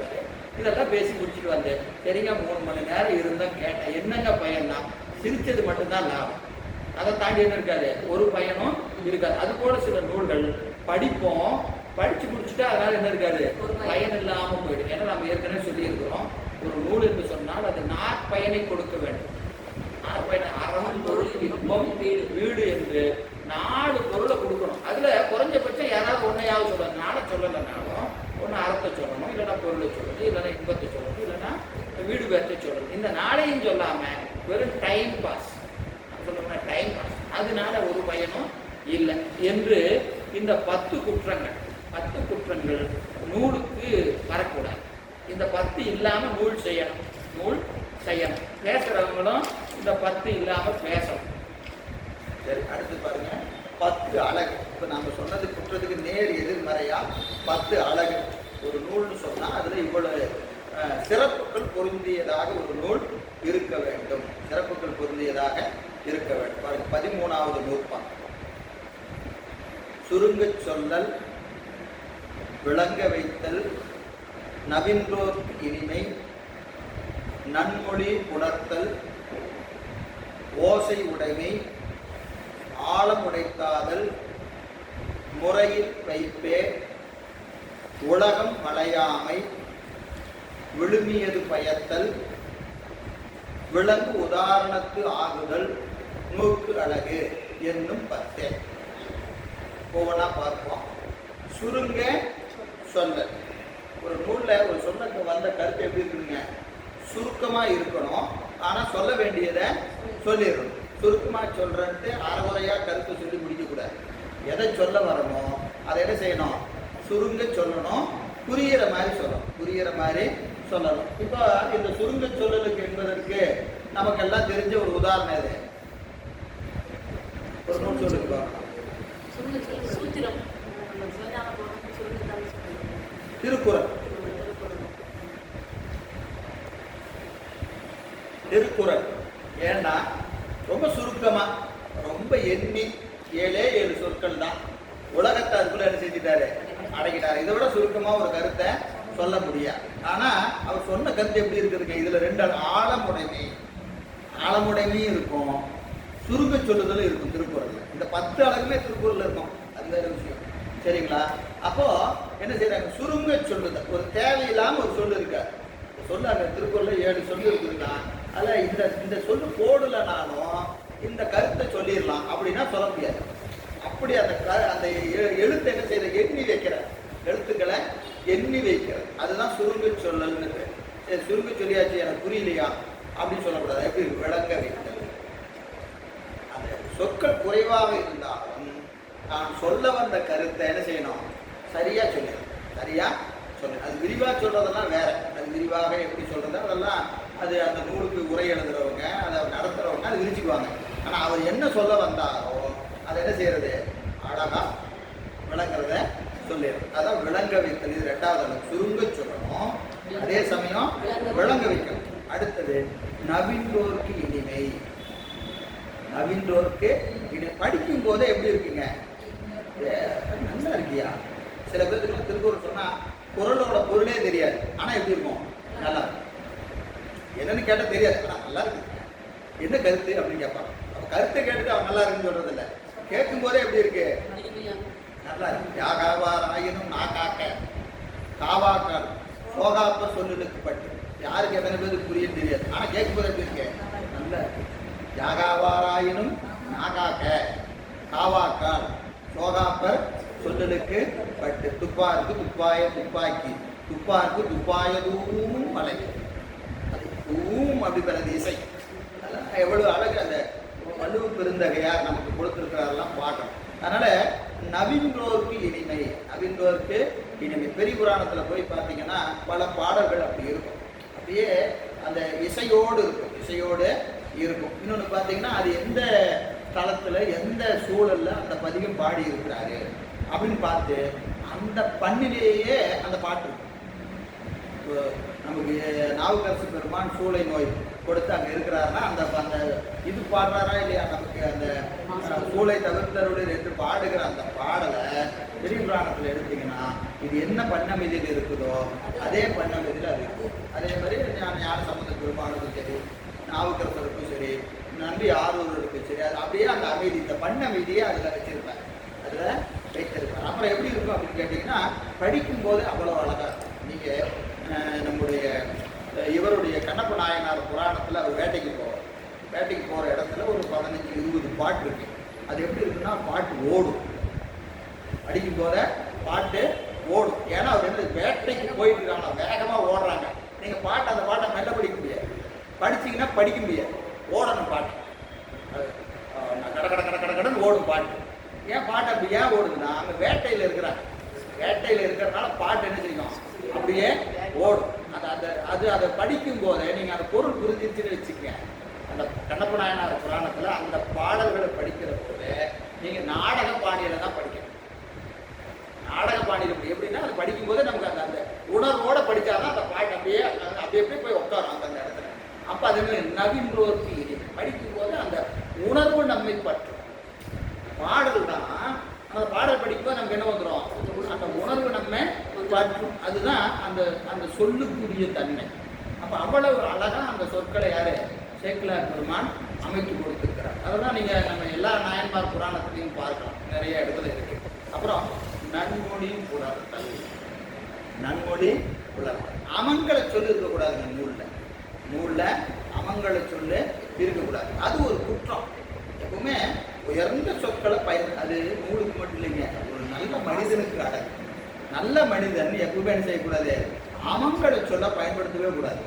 இதெல்லாம் பேசி முடிச்சுட்டு வந்தேன். சரிங்க, 3 மணி நேரம் இருந்தால் கேட்டேன். என்னங்க பயன்னா சிரித்தது மட்டும்தான் லாபம். அதை தாண்டி என்ன இருக்காது? ஒரு பயனும் இருக்காது. அது போல சில நூல்கள் படிப்போம், படித்து முடிச்சுட்டா அதனால் என்ன இருக்காது? பயன் இல்லாமல் போயிடும். ஏன்னா நம்ம ஏற்கனவே சொல்லியிருக்கிறோம், ஒரு நூல் என்று சொன்னால் அது நாற்பயனை கொடுக்க வேண்டும். அறம், பொருள், இன்பம், வீடு என்று 4 பொருளை கொடுக்கணும். அதுல குறைஞ்சபட்சம் யாராவது ஒன்னையாவது சொல்லணும். நாளை சொல்லலைனாலும் ஒன்று அறத்தை சொல்லணும், இல்லைன்னா பொருளை சொல்லணும், இல்லைன்னா இன்பத்தை சொல்லணும், இல்லைன்னா வீடு பேர்த்தை சொல்லணும். இந்த 4ஐயும் சொல்லாம வெறும் டைம் பாஸ் சொல்லணும்னா டைம் பாஸ், அதனால ஒரு பயனும் இல்லை என்று இந்த 10 குற்றங்கள் நூலுக்கு வரக்கூடாது. இந்த 10 இல்லாம நூல் செய்யணும். பேசுறவங்களும் இந்த 10 இல்லாம பேசணும். சரி, அடுத்து பாருங்க 10 அழகு. இப்போ நம்ம சொன்னது குற்றத்துக்கு நேர் எதிர்மறையா 10 அழகு. ஒரு நூல்னு சொன்னா அதுல இவ்வளவு சிறப்புகள் பொருந்தியதாக ஒரு நூல் இருக்க வேண்டும். பாருங்க 13வது நூற்பான். சுருங்கச் சொல்லல், விளங்க வைத்தல், நவின்றோர்க்கு இனிமை, நன்மொழி உணர்த்தல், ஓசை உடைமை, ஆழமுடைத்தாதல், முறையில் வைப்பே, உலகம் மலையாமை, விழுமியது பயத்தல், விலங்கு உதாரணத்து ஆகுதல், நூற்கு அழகு என்னும் 10. ஒவ்வொன்றா பார்ப்போம். சுருங்க சொல்லல். ஒரு நூலில் ஒரு சொல்லுக்கு வந்த கருத்து எப்படி இருக்குங்க? சுருக்கமாக இருக்கணும், ஆனால் சொல்ல வேண்டியதை சொல்லிடணும். சுருக்கமாக சொல்கிறன்ட்டு அறகுறையாக கருத்தை சொல்லி முடிக்கக்கூடாது. எதை சொல்ல வரணும் அதை என்ன செய்யணும்? சுருங்க சொல்லணும், புரிகிற மாதிரி சொல்லணும், புரிகிற மாதிரி சொல்லணும். இப்போ இந்த சுருங்க சொல்லலுக்கு என்பதற்கு நமக்கெல்லாம் தெரிஞ்ச ஒரு உதாரணம் எது? ஒரு நூல் சொல்லுங்க. திருக்குறள். திருக்குறள் ஏன்னா ரொம்ப சுருக்கமா, ரொம்ப எண்ணி 7 சொற்கள் தான். உலகத்தை அதுக்குள்ள என்ன செஞ்சுட்டாரு? அடக்கிட்டாரு. இதை விட சுருக்கமா ஒரு கருத்தை சொல்ல முடியாது. ஆனா அவர் சொன்ன கருத்து எப்படி இருக்குதுங்க? இதுல 2 ஆழமுடைமையும் இருக்கும், சுருங்க சொல்லுதலும் இருக்கும் திருக்குறள். இந்த 10 அழகுமே திருக்குறள் இருக்கும். அது வேற விஷயம். சரிங்களா? அப்போ என்ன செய்யறாங்க? சுருங்க சொல்லுதல். ஒரு தேவையில்லாம ஒரு சொல்லு இருக்காது. சொல்லு அங்க திருக்குறள்ல 7 சொல்லு இருக்குதுன்னா அதுல இந்த சொல்லு போடலனாலும் இந்த கருத்தை சொல்லிடலாம் அப்படின்னா சொல்ல முடியாது. அப்படி அந்த எழுத்து என்ன செய்யற? எண்ணி வைக்கிற எழுத்துக்களை எண்ணி வைக்கிறது. அதுதான் சுருங்க சொல்லல்னு. சரி, சுருங்க சொல்லியாச்சு, எனக்கு புரியலையா அப்படின்னு சொல்லக்கூடாது. எப்படி? விளங்க வைத்தல். அந்த சொற்கள் குறைவாக இருந்தாலும் நான் சொல்ல வந்த கருத்தை என்ன செய்யணும்? சரியா சொல்லிடணும். சரியா சொல்லு. அது விரிவாக சொல்றதெல்லாம் வேற. அது விரிவாக எப்படி சொல்றது அதெல்லாம் அது அந்த நூலுக்கு உரை எழுதுறவங்க, அதை நடத்துறவங்க அது விரிச்சுக்குவாங்க. ஆனால் அவர் என்ன சொல்ல வந்தாரோ அதை என்ன செய்யறது? அழகா விளங்குறத சொல்லிடுறது. அதான் விளங்க வைத்தல். இது 2வது அளவு. சுருங்க சொல்லணும், அதே சமயம் விளங்க வைக்கணும். அடுத்தது நவின்றோர்க்கு இனிமை. நவின்றோர்க்கு இனி படிக்கும் போதே எப்படி இருக்குங்க? நல்லா இருக்கியா? சில பேருக்கு திருக்குறள் சொன்னா குறளோட பொருளே தெரியாது, ஆனா எப்படி இருக்கும்? நல்லா இருக்கும். என்னன்னு கேட்டால் தெரியாது, ஆனா நல்லா இருக்கு. என்ன கருத்து அப்படின்னு கேட்பான். அப்ப கருத்தை கேட்டுட்டு அவன் நல்லா இருக்குன்னு சொல்றது இல்லை, கேட்கும் போதே எப்படி இருக்கு? நல்லா இருக்கு. யாகாவாராயினும் நாகாக்க காவாக்கால் சோகாப்ப சொல்லுக்கு பட்டு. யாருக்கு எத்தனை பேருக்கு புரியும் தெரியாது, ஆனா கேட்கும் போது எப்படி இருக்கு? நல்லா இருக்கு. யாகாவாராயினும் நாகாக்க காவாக்கால் சோகாப்பர் சொல்லுக்கு பட்டு. துப்பாருக்கு துப்பாய துப்பாக்கி, துப்பாருக்கு துப்பாயதூம் மலை. அது தூம் அப்படி பிறகு இசை. அதெல்லாம் எவ்வளவு அழகு அந்த வள்ளுவ பெருந்தகையார் நமக்கு கொடுத்துருக்கிறாரெல்லாம் பார்க்கணும். அதனால நவின்றோர்க்கு இனிமை, நவின்றோர்க்கு இனிமை. பெரிய புராணத்தில் போய் பார்த்தீங்கன்னா பல பாடல்கள் அப்படி இருக்கும். அப்படியே அந்த இசையோடு இருக்கும், இசையோடு இருக்கும். இன்னொன்று பார்த்தீங்கன்னா அது எந்த தளத்தில் எந்த சூழல்ல அந்த பதிகம் பாடி இருக்கிறாரு அப்படின்னு பார்த்து அந்த பண்ணிலேயே அந்த பாட்டு இருக்கும். நமக்கு நாவுக்கரசு பெருமான் சூளை நோய் கொடுத்து அங்கே இருக்கிறாருன்னா அந்த அந்த இது பாடுறாரா இல்லையா? நமக்கு அந்த சூளை தவிர்த்தருடைய என்று பாடுகிற அந்த பாடலை பெரிய புராணத்தில் எடுத்தீங்கன்னா இது என்ன பண்ணமிதில் இருக்குதோ அதே பண்ணமிதில் அது இருக்கும். அதே மாதிரி ஞான சம்பந்த பெருமானுக்கும் சரி, நாவுக்கரசருக்கும் சரி, நம்பி ஆரூருக்கும் சரி, அது அப்படியே அந்த அமைதி, இந்த பண்ணமைதியை அதில் வச்சிருப்பாங்க, அதில் வைத்திருப்பாங்க. அப்புறம் எப்படி இருக்கும் அப்படின்னு கேட்டிங்கன்னா படிக்கும் போது அவ்வளோ அழகாக இருக்கும். நீங்கள் நம்முடைய இவருடைய கண்ணப்ப நாயனார் புராணத்தில் அவர் வேட்டைக்கு போகிற இடத்துல ஒரு 15-20 பாட்டு இருக்கு. அது எப்படி இருக்குன்னா பாட்டு ஓடும், படிக்கும் போத பாட்டு ஓடும். ஏன்னா அவர் என்ன வேட்டைக்கு போயிட்டு இருக்காங்க, வேகமாக ஓடுறாங்க. நீங்கள் பாட்டு அந்த பாட்டை மெல்ல படிக்க முடியாது, படிச்சிங்கன்னா படிக்க முடியாது, ஓடணும் பாட்டு. கட கட கட கட கடன்னு ஓடும் பாட்டு. ஏன் பாட்டு அப்படி ஏன் ஓடுதுன்னா அங்கே வேட்டையில் இருக்கிறாங்க. வேட்டையில் இருக்கிறதுனால பாட்டு என்ன செய்யும்? அப்படியே ஓடும். அதை படிக்கும் போதே நீங்கள் அந்த பொருள் புரிஞ்சிருச்சுன்னு வச்சுக்க. அந்த கண்ணப்ப நாயனார் புராணத்தில் அந்த பாடல்களை படிக்கிற போது நீங்கள் நாடக பாணியில தான் படிக்கணும். நாடக பாணியில் எப்படின்னா அது படிக்கும் போதே நமக்கு அந்த அந்த உணர்வோட படித்தாதான் அந்த பாட்டு அப்படியே அப்படியே போய் உட்காரும் அந்த இடத்துல. அப்போ அது நவீன்றோர்க்கு இனிமை. படிக்கும் போது அந்த உணர்வு நம்மை பற்றும். பாடல் தான் அந்த பாடல் படிக்கும்போது நமக்கு என்ன வந்துடும், அந்த உணர்வு நம்ம பற்றும். அதுதான் அந்த அந்த சொல்லுக்குரிய தன்மை. அப்போ அவ்வளவு அழகா அந்த சொற்களை யாரு சேக்கிழார் பெருமான் அமைத்து கொடுத்துருக்கிறார். அதெல்லாம் நீங்க நம்ம எல்லா நாயன்மார் புராணத்திலையும் பார்க்கலாம், நிறைய இடத்துல இருக்கு. அப்புறம் நன்மொழி புலர்த்தல், நன்மொழி புலர்த்தல். அமங்கல சொல்லு இருக்கக்கூடாதுங்க நூல்ல அமங்கல சொல்லு இருக்கக்கூடாது. அது ஒரு குற்றம். எப்பவுமே உயர்ந்த சொற்களை அது நூலுக்கு மட்டும் இல்லைங்க, ஒரு நல்ல மனிதனுக்கு அடங்கு. நல்ல மனிதன் எப்பவுமே என்ன செய்யக்கூடாது, அமங்கல சொல்ல பயன்படுத்தவே கூடாது.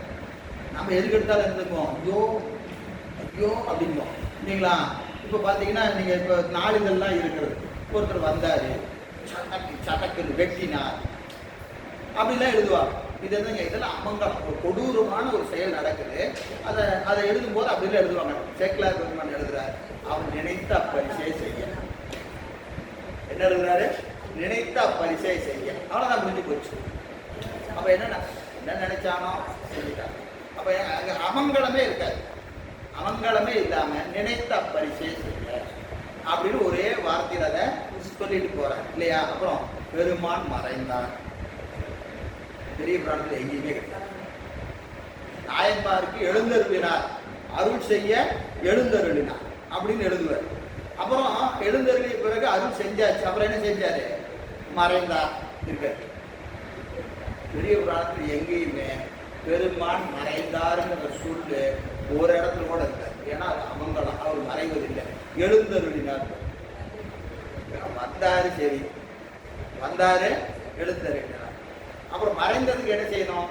நம்ம எதுக்கு எடுத்தாலும் இருந்துப்போம் ஐயோ ஐயோ அப்படிம்போம் இல்லைங்களா. இப்போ பார்த்தீங்கன்னா நீங்கள் இப்போ நாளிதழ்லாம் இருக்கிறது, ஒருத்தர் வந்தார் சட்டக்குன்னு வெட்டினார் அப்படிலாம் எழுதுவாங்க. இது என்னங்க, இதெல்லாம் அமங்கலம், ஒரு கொடூரமான ஒரு செயல் நடக்குது. அதை எழுதும்போது அப்படிலாம் எழுதுவாங்க. சேக்கிழார் பெருமான் எழுதுறாரு, அவன் நினைத்த அப்பரிசை செய்ய. என்ன எழுதுறாரு, நினைத்த அப்பரிசை செய்ய. அவ்வளோதான், முடிஞ்சு போச்சு. அப்போ என்ன நினைச்சானோ சொல்லிட்டாங்க. அப்போ அங்கே அமங்கலமே இருக்காது. அமங்கலமே இல்லாம நினைத்த அப்பரிசை செய்ய அப்படின்னு ஒரே வார்த்தையில் அதை சொல்லிட்டு போறார் இல்லையா. அப்புறம் பெருமான் மறைந்தார், பெரிய புராணத்தில் எங்கேயுமே கிடையாது. நாயன்மாருக்கு எழுந்தருளினார், அருள் செய்ய எழுந்தருளினார் அப்படின்னு எழுதுவார். அப்புறம் எழுந்தருளிய பிறகு அருள் செஞ்சாச்சு, அப்புறம் என்ன செஞ்சாரு, மறைந்தார் இருக்காரு. பெரிய புராணத்தில் எங்கேயுமே பெருமான் மறைந்தாருங்கிற சொல்லு ஒரு இடத்துல கூட இருக்காரு. ஏன்னா அது அமங்கலம், அவர் மறைவதில்லை. எழுந்தருளினார் வந்தாரு, சரி வந்தாரு எழுந்தருளினார். அப்புறம் மறைந்ததுக்கு என்ன செய்யணும்,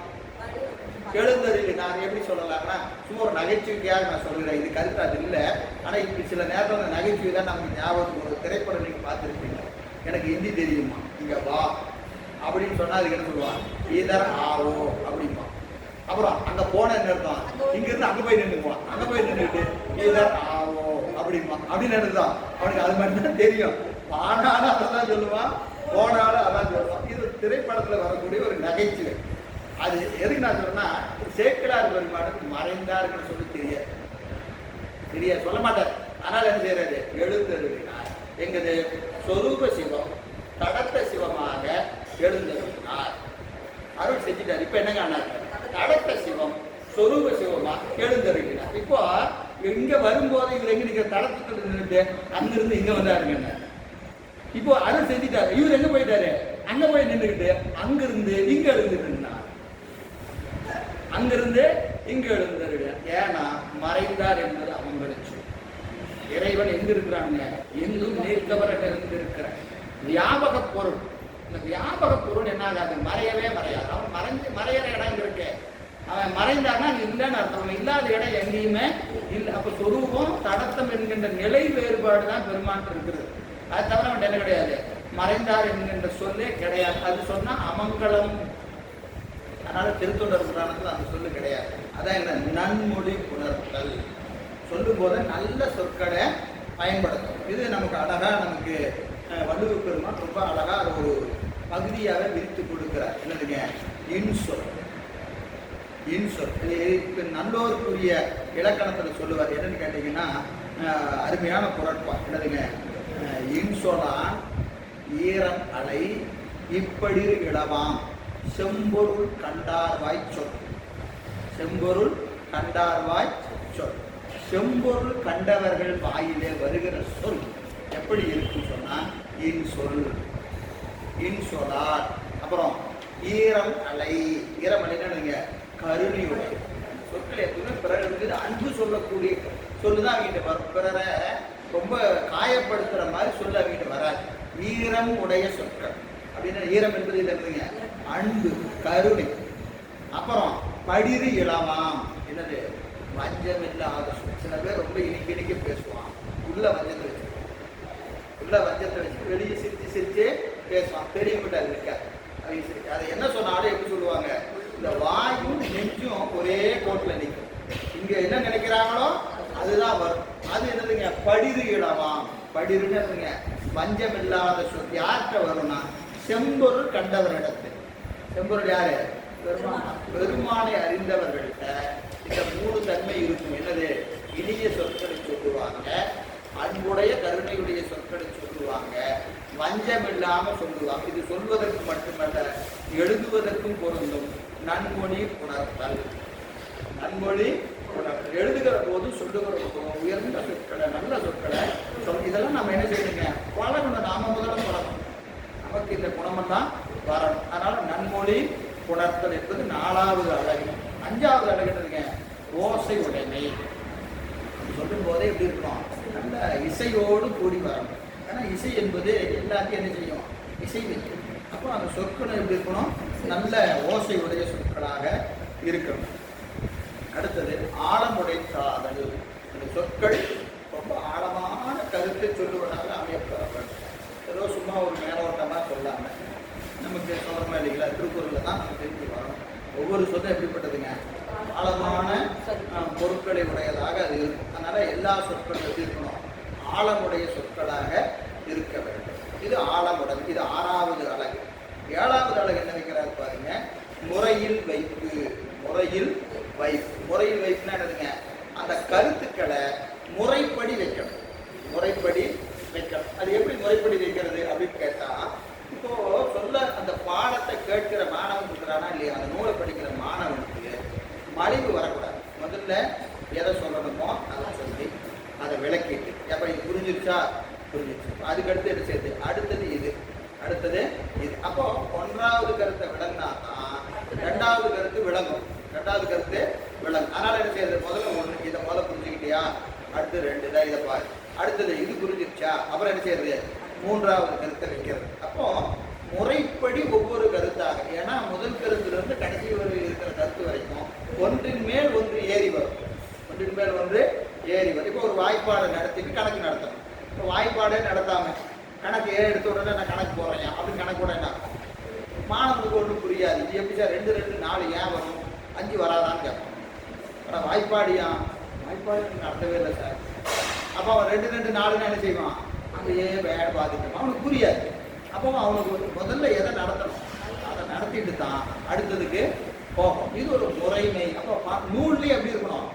எழுந்தருளினார். எப்படி சொல்லலாம்னா சும்மா ஒரு நகைச்சுவைக்காக நான் சொல்கிறேன், இது கருத்து அது இல்லை. ஆனால் இப்படி சில நேரத்தில் அந்த நகைச்சுவை தான் நமக்கு ஞாபகம். ஒரு திரைப்படம் நீங்கள் பார்த்துருப்பீங்க, எனக்கு ஹிந்தி தெரியுமா இங்கே வா அப்படின்னு சொன்னால் அதுக்கு என்ன சொல்லுவான், ஈதர் ஆவோ அப்படிமா. அப்புறம் அங்கே போன என்ன அர்த்தம், இங்கிருந்து அங்கே போய் நின்றுக்குவான், அங்கே போய் நின்றுட்டு ஈதர் ஆவோ அப்படிமா அப்படின்னு நினைதான். அவனுக்கு அது மட்டும் தான் தெரியும். ஆனாலும் அதை தான் சொல்லுவான், போனாலும் அதான் சொல்லுவான். இது திரைப்படத்தில் வரக்கூடிய ஒரு நகைச்சுவை. அது எதுக்கு நான் சொல்றேன்னா, சேக்கிழார் பெருமானுக்கு மறைந்தார்னு சொல்லி தெரியாது, சொல்ல மாட்டார். ஆனால் என்ன செய்யறாரு, எழுந்தருளினார். எங்கது சொரூப சிவம் தடத்த சிவமாக எழுந்தருளினார், அருள் செஞ்சுட்டார். இப்ப என்னங்க ஆனார், தடத்த சிவம் சொரூப சிவமா எழுந்தருளினார். இப்போ இங்க வரும்போது இவர் எங்க நீங்க தடத்துக்கு நின்றுட்டு அங்கிருந்து இங்க வந்தாருங்க. இப்போ அருள் செஞ்சுட்டாரு, இவர் எங்க போயிட்டாரு, அங்க போய் நின்றுக்கிட்டு அங்கிருந்து இங்க எழுந்துட்டார், அங்கிருந்து இங்க எழுந்தார். ஏன்னா மறைந்தார் என்பது அவங்களுக்கு. இறைவன் எங்க இருக்கிறாங்க, எங்கும் நீர்க்கவர இருந்திருக்கிறார். வியாபக பொருள், இந்த வியாபக பொருள் என்ன ஆகாது, மறையவே மறையாது. அவன் மறையிற இடம் இருக்கு, அவன் மறைந்தான்னா இல்லைன்னு அர்த்தம். அவன் இல்லாத இடம் எங்கேயுமே இல்லை. அப்ப சொரூபம் தடத்தம் என்கின்ற நிலை வேறுபாடு தான் பெருமான் இருக்கிறது. அது தவிர அவன் என்ன கிடையாது, மறைந்தார் என்கின்ற சொல்லே கிடையாது. அது சொன்னா அமங்கலம். அதனால திருத்தொண்டர் புராணத்தில் அந்த சொல்லு கிடையாது. அதான் என்ன, நன்மொழி புணர்த்தல். சொல்லும் போது நல்ல சொற்களை பயன்படுத்தும். இது நமக்கு அழகா, நமக்கு வள்ளுவர் பெருமான் ரொம்ப அழகா அது ஒரு பகுதியாக விரித்து கொடுக்கிறார். என்னதுங்க, இன்சொல். இன்சொல் இப்போ நல்லோருக்குரிய இலக்கணத்தில் சொல்லுவார். என்னன்னு கேட்டீங்கன்னா, அருமையான குரட்பா. என்னதுங்க, இன்சொலான் ஈரம் அலை இப்படி இளவாம் செம்பொருள் கண்டார்வாய் சொல். செம்பொருள் கண்டார்வாய் சொல். செம்பொருள் கண்டவர்கள் வாயிலே வருகிற சொல் எப்படி இருக்குன்னு சொன்னா இன்சொல், இன்சொலார். அப்புறம் ஈரம் அலை. ஈரம் அலைன்னா கருணையுடைய சொற்கள் எப்பவுமே பிறருக்கு அன்பு சொல்லக்கூடிய சொல்லுதான் அவங்கிட்ட வரும். பிறரை ரொம்ப காயப்படுத்துற மாதிரி சொல்ல அவங்கிட்ட வராது. ஈரம் உடைய சொற்கள் அப்படின்னா, ஈரம் என்பது இல்லைங்க, அன்பு, கருணை. அப்புறம் படிறு இளவாம். என்னது, வஞ்சம் இல்லாத சொல். சில பேர் ரொம்ப இனிக்க பேசுவான், உள்ள வஞ்சத்தை வச்சு வெளியே சிரிச்சு பேசுவான். பெரியவங்கிட்ட அது இருக்காது. அதை என்ன சொன்னாலும் எப்படி சொல்லுவாங்க, இந்த வாயும் நெஞ்சும் ஒரே கோட்டில் நிற்கும். இங்க என்ன நினைக்கிறாங்களோ அதுதான் வரும். அது என்னதுங்க, படிறு இளவாம். படிறுன்னு என்னதுங்க, வஞ்சம் இல்லாத சொல். யார்கிட்ட வரும்னா செம்பொருள் கண்டவரிடத்தில். செம்பொருள் யாரு, பெருமானை அறிந்தவர்கள்ட்ட இந்த மூணு தன்மை இருக்கும். என்னது, இனிய சொற்களை சொல்லுவாங்க, அன்புடைய கருணையுடைய சொற்களை சொல்லுவாங்க, வஞ்சம் இல்லாம சொல்லுவான். இது சொல்வதற்கு மட்டுமல்ல, எழுதுவதற்கும் பொருந்தும். நன்மொழி உணர்த்தல். நன்மொழி உணர்த்தல். எழுதுகிற போது சொல்லுகிற போதும் உயர்ந்த சொற்களை, நல்ல சொற்களை இதெல்லாம் நம்ம என்ன செய்யணுங்க, பழகணும். நாம முதல்ல பழகணும். நமக்கு இந்த குணமெல்லாம் வரணும். அதனால நன்மொழி உணர்த்தல் என்பது 4வது அழகு. 5வது அழகு என்னதுங்க, ஓசை உடைமை. சொல்லும் போதே எப்படி இருக்கணும், நல்ல இசையோடு கூடி வரணும். ஏன்னா இசை என்பது எல்லாத்தையும் என்ன செய்யும், இசை வைக்கும். அப்போ அந்த சொற்கள் எப்படி இருக்கணும், நல்ல ஓசை உடைய சொற்களாக இருக்கணும். அடுத்தது ஆழமுடைத்தாதல். இந்த சொற்கள் ரொம்ப ஆழமான கருத்தை சொல்லுவதாக அமையப்பெறப்படும். ஏதோ சும்மா ஒரு மேலோட்டமாக சொல்லாம நமக்கு சொல்கிறோமா இல்லைங்களா, திருக்குறளில் தான் நம்ம தெரிஞ்சு வரணும். ஒவ்வொரு சொல்லும் எப்படிப்பட்டதுங்க, ஆழமான பொருட்களை உடையதாக அது இருக்கும். அதனால எல்லா சொற்களும் எப்படி இருக்கணும், ஆழமுடைய சொற்களாக இருக்க வேண்டும். இது ஆழமுடன். இது 6வது அழகு. 7வது அழகு என்ன வைக்கிறாரு பாருங்க, முறையில் வைப்பு. முறையில் வைப்பு. முறையில் வைப்புனா என்னதுங்க, அந்த கருத்துக்களை முறைப்படி வைக்கணும். முறைப்படி வைக்கணும். அது எப்படி முறைப்படி வைக்கிறது அப்படின்னு கேட்டா, இப்போ சொல்ல அந்த பாடத்தை கேட்கிற மாணவன் இருக்கிறானா இல்லையா, அந்த நூலை படிக்கிற மாணவனுக்கு மலிவு வரக்கூடாது. முதல்ல எதை சொல்லணுமோ அதை சொல்லி அதை விளக்கிட்டு, எப்போ இது புரிஞ்சிருச்சா, புரிஞ்சிருச்சு, அதுக்கடுத்து எது சேர்த்து, அடுத்தது இது, அடுத்தது இது. அப்போ 1வது கருத்தை விளங்கினா தான் 2வது கருத்து விளங்கும். 2வது கருத்து விளங்கும். அதனால என்ன செய்யறது, முதல்ல 1 இதை முதல்ல புரிஞ்சுக்கிட்டியா, அடுத்து 2 தான் இதை பாரு, அடுத்தது இது புரிஞ்சிருச்சா, அப்புறம் என்ன செய்யறது, 3வது கருத்தை வைக்கிறது. அப்போ முறைப்படி ஒவ்வொரு கருத்தாக, ஏன்னா முதல் கருத்திலிருந்து கடைசி வரை இருக்கிற கருத்து வரைக்கும் ஒன்றின் மேல் ஒன்று ஏறி வரும். ஒன்றின் மேல் ஒன்று ஏறி வரும். இப்போ ஒரு வாய்ப்பாடை நடத்திட்டு கணக்கு நடத்தணும். இப்போ வாய்ப்பாடே நடத்தாம கணக்கு எடுத்த உடனே நான் கணக்கு போறேன் அப்படின்னு கணக்கு கூட என்ன மாணவனுக்கு ஒன்றும் புரியாது. இது எப்படி சார் 2 2 4 ஏன் வரும், 5 வராதான்னு கேட்பான். ஆனால் வாய்ப்பாடியா, வாய்ப்பாடு நடத்தவே இல்லை சார். அப்போ அவன் 2 2 4 என்ன செய்வான், அங்கேயே வேலை பார்த்துட்டு அவனுக்கு புரியாது. அப்போ அவனுக்கு முதல்ல எதை நடத்தணும் அதை நடத்திட்டு தான் அடுத்ததுக்கு போகும். இது ஒரு முறைமை. அப்போ நூல்லேயே எப்படி இருக்கணும்,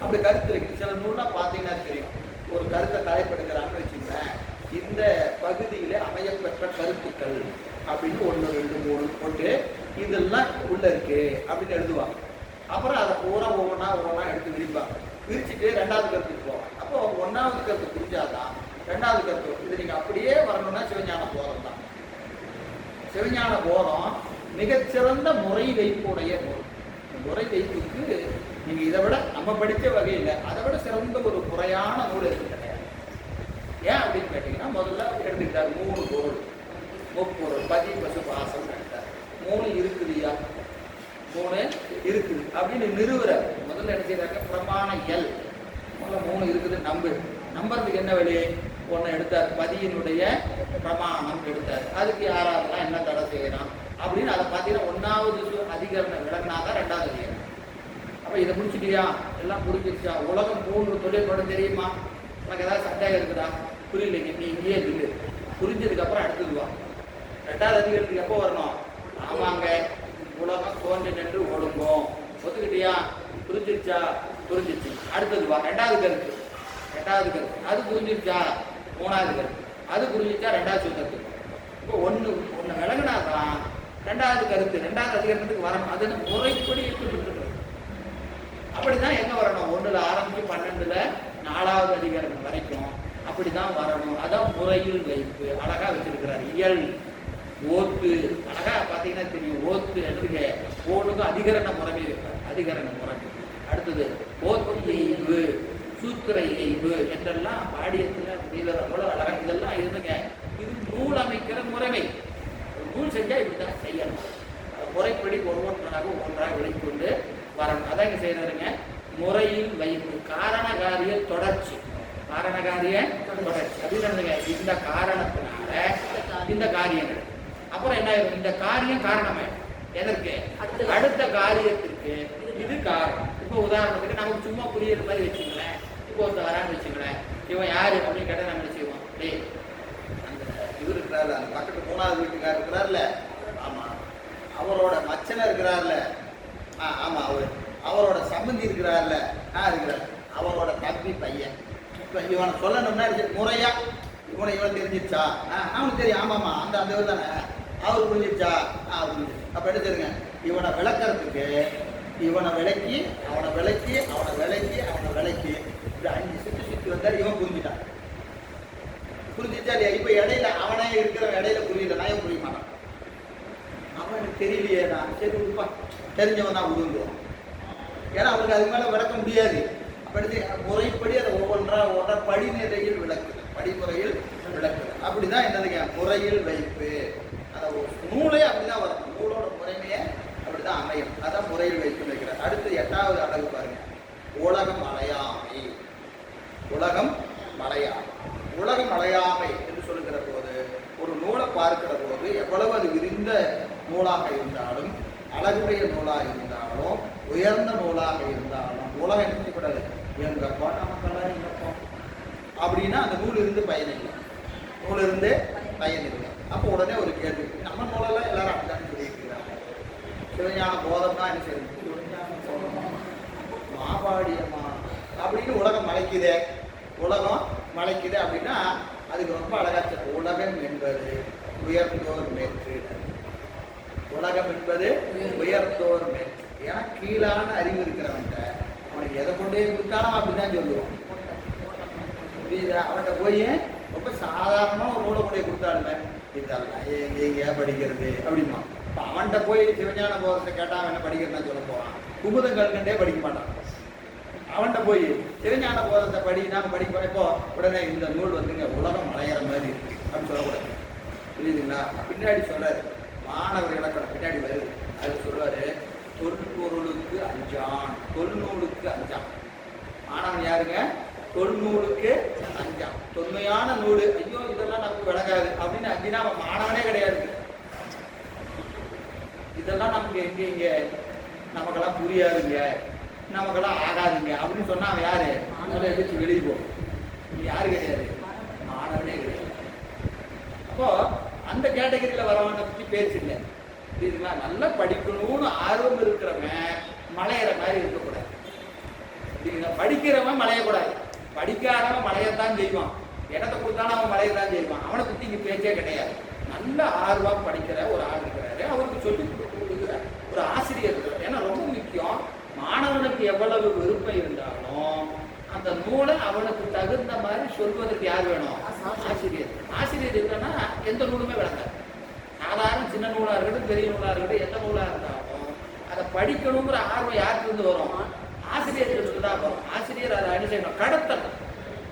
அப்படி கருத்து இருக்கு. சில நூல்லாம் பார்த்தீங்கன்னா தெரியும், ஒரு கருத்தை தலைப்படுக்கிறான்னு வச்சுக்கிறேன், இந்த பகுதியில் அமையப்பெற்ற கருத்துக்கள் அப்படின்னு 1 2 3 போட்டு இதெல்லாம் உள்ள இருக்கு அப்படின்னு எழுதுவாங்க. அப்புறம் அதை ஒவ்வொன்றா எடுத்து விரிப்பாங்க. விரிச்சுட்டு 2வது கருத்துக்கு போவாங்க. அப்போ 1வது கருத்து புரிஞ்சாதான் 2வது கருத்து. இது நீங்க அப்படியே வரணும்னா சிவஞான போதம் தான். சிவஞான போதம் மிகச்சிறந்த முறை வைப்புடைய நூல். முறை வைப்புக்கு நீங்க இதை விட நம்ம படித்த வகையில் அதை விட சிறந்த ஒரு முறையான நூல் இருக்கு கிடையாது. ஏன் அப்படின்னு கேட்டீங்கன்னா, முதல்ல எடுத்துக்கிட்டார் 3 பொருள், முப்பொருள், பதி பசு பாசம் எடுத்தார். 3 இருக்குதுயா, 3 இருக்குது அப்படின்னு நிறுவுற. முதல்ல என்ன செய்யறாங்க, பிரமாண எல் முதல்ல 3 இருக்குது நம்புறதுக்கு என்ன வழி, 1 எடுத்தார், பதியினுடைய பிரமாணம் எடுத்தார். அதுக்கு யாரெல்லாம் என்ன தடை செய்யலாம் அப்படின்னு அதை பார்த்தீங்கன்னா 1வது அதிகரணம் விளங்கினாதான் 2வது அதிகரணம். அப்போ இதை முடிச்சுட்டியா, எல்லாம் புரிஞ்சிருச்சா, உலகம் 3 தொழில்படும் தெரியுமா, உனக்கு ஏதாவது சந்தேகம் இருக்குதா, புரியலைங்க, நீ இங்கேயே இல்லை, புரிஞ்சதுக்கப்புறம் அடுத்ததுவா 2வது அதிகரணத்துக்கு எப்போ வரணும், ஆமாங்க உலகம் தோன்றி நின்று ஒழுங்கும், ஒத்துக்கிட்டியா, புரிஞ்சிருச்சா, புரிஞ்சிருச்சு, அடுத்ததுவா 2வது கருத்து. 2வது கருத்து அது புரிஞ்சிருச்சா, 3வது கருத்து அது புரிஞ்சிருச்சா, 2வது கருத்து. இப்போ ஒன்று விளங்கினாதான் 2வது கருத்து 2வது அதிகரணத்துக்கு வரணும். அது முறைப்படி விட்டுருக்கணும். அப்படிதான் எங்க வரணும், 1ல் ஆரம்பிச்சு 12ல் 4வது அதிகரணம் வரைக்கும் அப்படிதான் வரணும். அதான் முறையில் வைப்பு. அழகா வச்சிருக்கிறார். இயல் ஓத்து அழகா பார்த்தீங்கன்னா தெரியும். ஓத்து எடுத்துக்க, ஓனுக்கும் அதிகரண முறைமை இருக்கார். அதிகரண முறைமை. அடுத்தது ஓத்து எய்வு, சூத்திர எய்வு என்றெல்லாம் பாடியத்தில் அவ்வளோ அழகா இதெல்லாம் இருந்துங்க. இது நூல் அமைக்கிற முறைமை. நூல் செஞ்சா இப்படிதான் செய்யணும். முறைப்படி ஒவ்வொன்றாக விளைக்கொண்டு வரணும். அதான் இங்க செய்யறாருங்க, முறையில் வைப்பு. காரணகாரிய தொடர்ச்சி. காரணகாரிய தொடர்ச்சி அப்படின்னு இந்த காரணத்தினால இந்த காரியங்கள் அப்புறம் என்ன ஆயிரும், இந்த காரியம் காரணமே எதற்கு, அடுத்த காரியத்திற்கு இது காரணம். இப்போ உதாரணத்துக்கு நமக்கு சும்மா புரியுற மாதிரி வச்சுங்களேன். இப்போ ஒருத்தர் வரான்னு வச்சுங்களேன், இவன் யாரு அப்படின்னு கேட்டால் நம்ம செய்வோம், டே அந்த இவர் இருக்கிறார்ல, அந்த பக்கத்து 3வது வீட்டுக்காரர் இருக்கிறார்ல, ஆமா அவரோட மச்சனை இருக்கிறார்ல, ஆமா அவரோட சம்பந்தி இருக்கிறார்ல, இருக்கிறார் அவரோட தம்பி பையன். இப்போ இவனை சொல்லணும்னா முறையா இவன் தெரிஞ்சிருச்சா? அவனுக்கு தெரியும். ஆமாம்மா, அந்த அந்த இவர் தானே, அவர் புரிஞ்சிருச்சா? புரிஞ்சு. அப்போ என்ன தெரியுங்க, இவனை விளக்கறதுக்கு இவனை விளக்கி அவனை விளக்கி அவனை விளக்கி அவனை விளக்கி இப்படி 5 சுற்றி வந்தார். இவன் புரிஞ்சுட்டான். புரிஞ்சிச்சா இல்லையா? இப்போ இடையில அவனே இருக்கிற இடையில புரியல, நான் புரிய மாட்டான். அவன் எனக்கு தெரியலையே, நான் சரி விடுப்பா, தெரிஞ்சவன் தான் விடுவோம். ஏன்னா அவனுக்கு அதுக்கு மேலே விளக்க முடியாது. அப்படி முறைப்படி அதை ஒவ்வொன்றா படிநிலையில் விளக்குது, படிமுறையில் விளக்குது. அப்படிதான் என்னதுங்க முறையில் வைப்பு. அந்த நூலே அப்படிதான் வரும், நூலோட முறைமையே அப்படிதான் அமையும். அதான் முறையில் வைப்பு வைக்கிறார். அடுத்து 8வது அழகு பாருங்க, உலகம் அலையாமை. உலகம் அலையாமை. உலகம் அலையாமை என்று சொல்லுகிற போது ஒரு நூலை பார்க்கிற போது எவ்வளவு அது விரிந்த நூலாக இருந்தாலும், அழகுடைய நூலாக இருந்தாலும், உயர்ந்த நூலாக இருந்தாலும் உலகம் நினைக்கக்கூடாது, எங்கப்பா நமக்கெல்லாம் எங்கப்பா அப்படின்னா அந்த நூல் இருந்து பயனில்லை, நூல் இருந்து பயனில்லை. அப்போ உடனே ஒரு கேள்வி, நம்ம நூலெல்லாம் எல்லாரும் அப்படிதான் சொல்லியிருக்கிறாங்க. சிவஞான போதம் தான் என்ன செய்யுது, சிவஞான போதமா மாபாடியம்மா அப்படின்னு உலகம் மலைக்குதே, உலகம் மலைக்குது அப்படின்னா அதுக்கு ரொம்ப அழகா சொல்ல, உலகம் என்பது உயர்ந்தோர் மேற்று. உலகம் என்பது உயர்ந்தோர் மேற்று. ஏன்னா கீழான அறிவு இருக்கிறவன்ட்ட அவனுக்கு எதை கொண்டே கொடுத்தாலும் அப்படிதான் சொல்லுவான். புரியுதா? அவன்கிட்ட போய் ரொம்ப சாதாரணமாக ஒரு நூலை கொண்டே கொடுத்தாலுமே இதெல்லாம் எங்கேயா படிக்கிறது அப்படிமா. இப்போ அவன்கிட்ட போய் சிவஞான போதத்தை கேட்டால் அவன் என்ன படிக்கிறதுனா சொல்ல போவான். குமுதம் கல்கண்டே படிக்க மாட்டான். அவன்கிட்ட போய் சிவஞான போதத்தை படினா படிப்போம். இப்போ உடனே இந்த நூல் வந்துங்க உலகம் அலையிற மாதிரி இருக்கு அப்படின்னு சொல்லக்கூடாது. புரியுதுங்களா? பின்னாடி சொல்றாரு, மாணவர் இலக்கணம் பின்னாடி வருது. அது சொல்றாரு, தொல்பொருளுக்கு அஞ்சான், தொல்நூலுக்கு அஞ்சான். மாணவன் யாருங்க? தொல்நூலுக்கு அஞ்சான். தொன்மையான நூல், ஐயோ இதெல்லாம் நமக்கு விளங்காது அப்படின்னு அஞ்சினா அவன் மாணவனே கிடையாது. இதெல்லாம் நமக்கு எங்க நமக்கெல்லாம் புரியாதுங்க, நமக்கெல்லாம் ஆகாதுங்க அப்படின்னு சொன்னா அவன் யாரு? அதை எடுத்து வெளியே போ, யாரு கிடையாது, மாணவனே கிடையாது. அப்போ அந்த கேட்டகரியில வரவனை பற்றி பேசில்லை. புரியுதுங்களா? நல்லா படிக்கணும்னு ஆர்வம் இருக்கிறவன் மலையிற மாதிரி இருக்கக்கூடாது. படிக்கிறவன் மலையக்கூடாது, படிக்காதவன் மலையத்தான் செய்வான். இடத்தை கொடுத்தாலும் அவன் மலையத்தான் செய்வான். அவனை பற்றி இங்கே பேச்சே கிடையாது. நல்ல ஆர்வம் படிக்கிற ஒரு ஆள் இருக்கிறாரு, அவருக்கு சொல்லி கொடுக்குற ஒரு ஆசிரியர் இருக்கிறார். ஏன்னா ரொம்ப முக்கியம், மாணவனுக்கு எவ்வளவு விருப்பம் இருந்தாலும் அந்த நூலை அவனுக்கு தகுந்த மாதிரி சொல்வதற்கு யார் வேணும்? ஆசிரியர். ஆசிரியர் இல்லைன்னா எந்த நூலுமே விளங்காது. சாதாரண சின்ன நூலாக இருக்கட்டும், பெரிய நூலாக இருக்கட்டும், எந்த நூலாக இருந்தாலும் அதை படிக்கணுங்கிற ஆர்வம் யாருக்கு இருந்து வரும்? ஆசிரியர்களுக்கு தான் வரும். ஆசிரியர் அதை அனுசரிக்கணும், கடத்தணும்.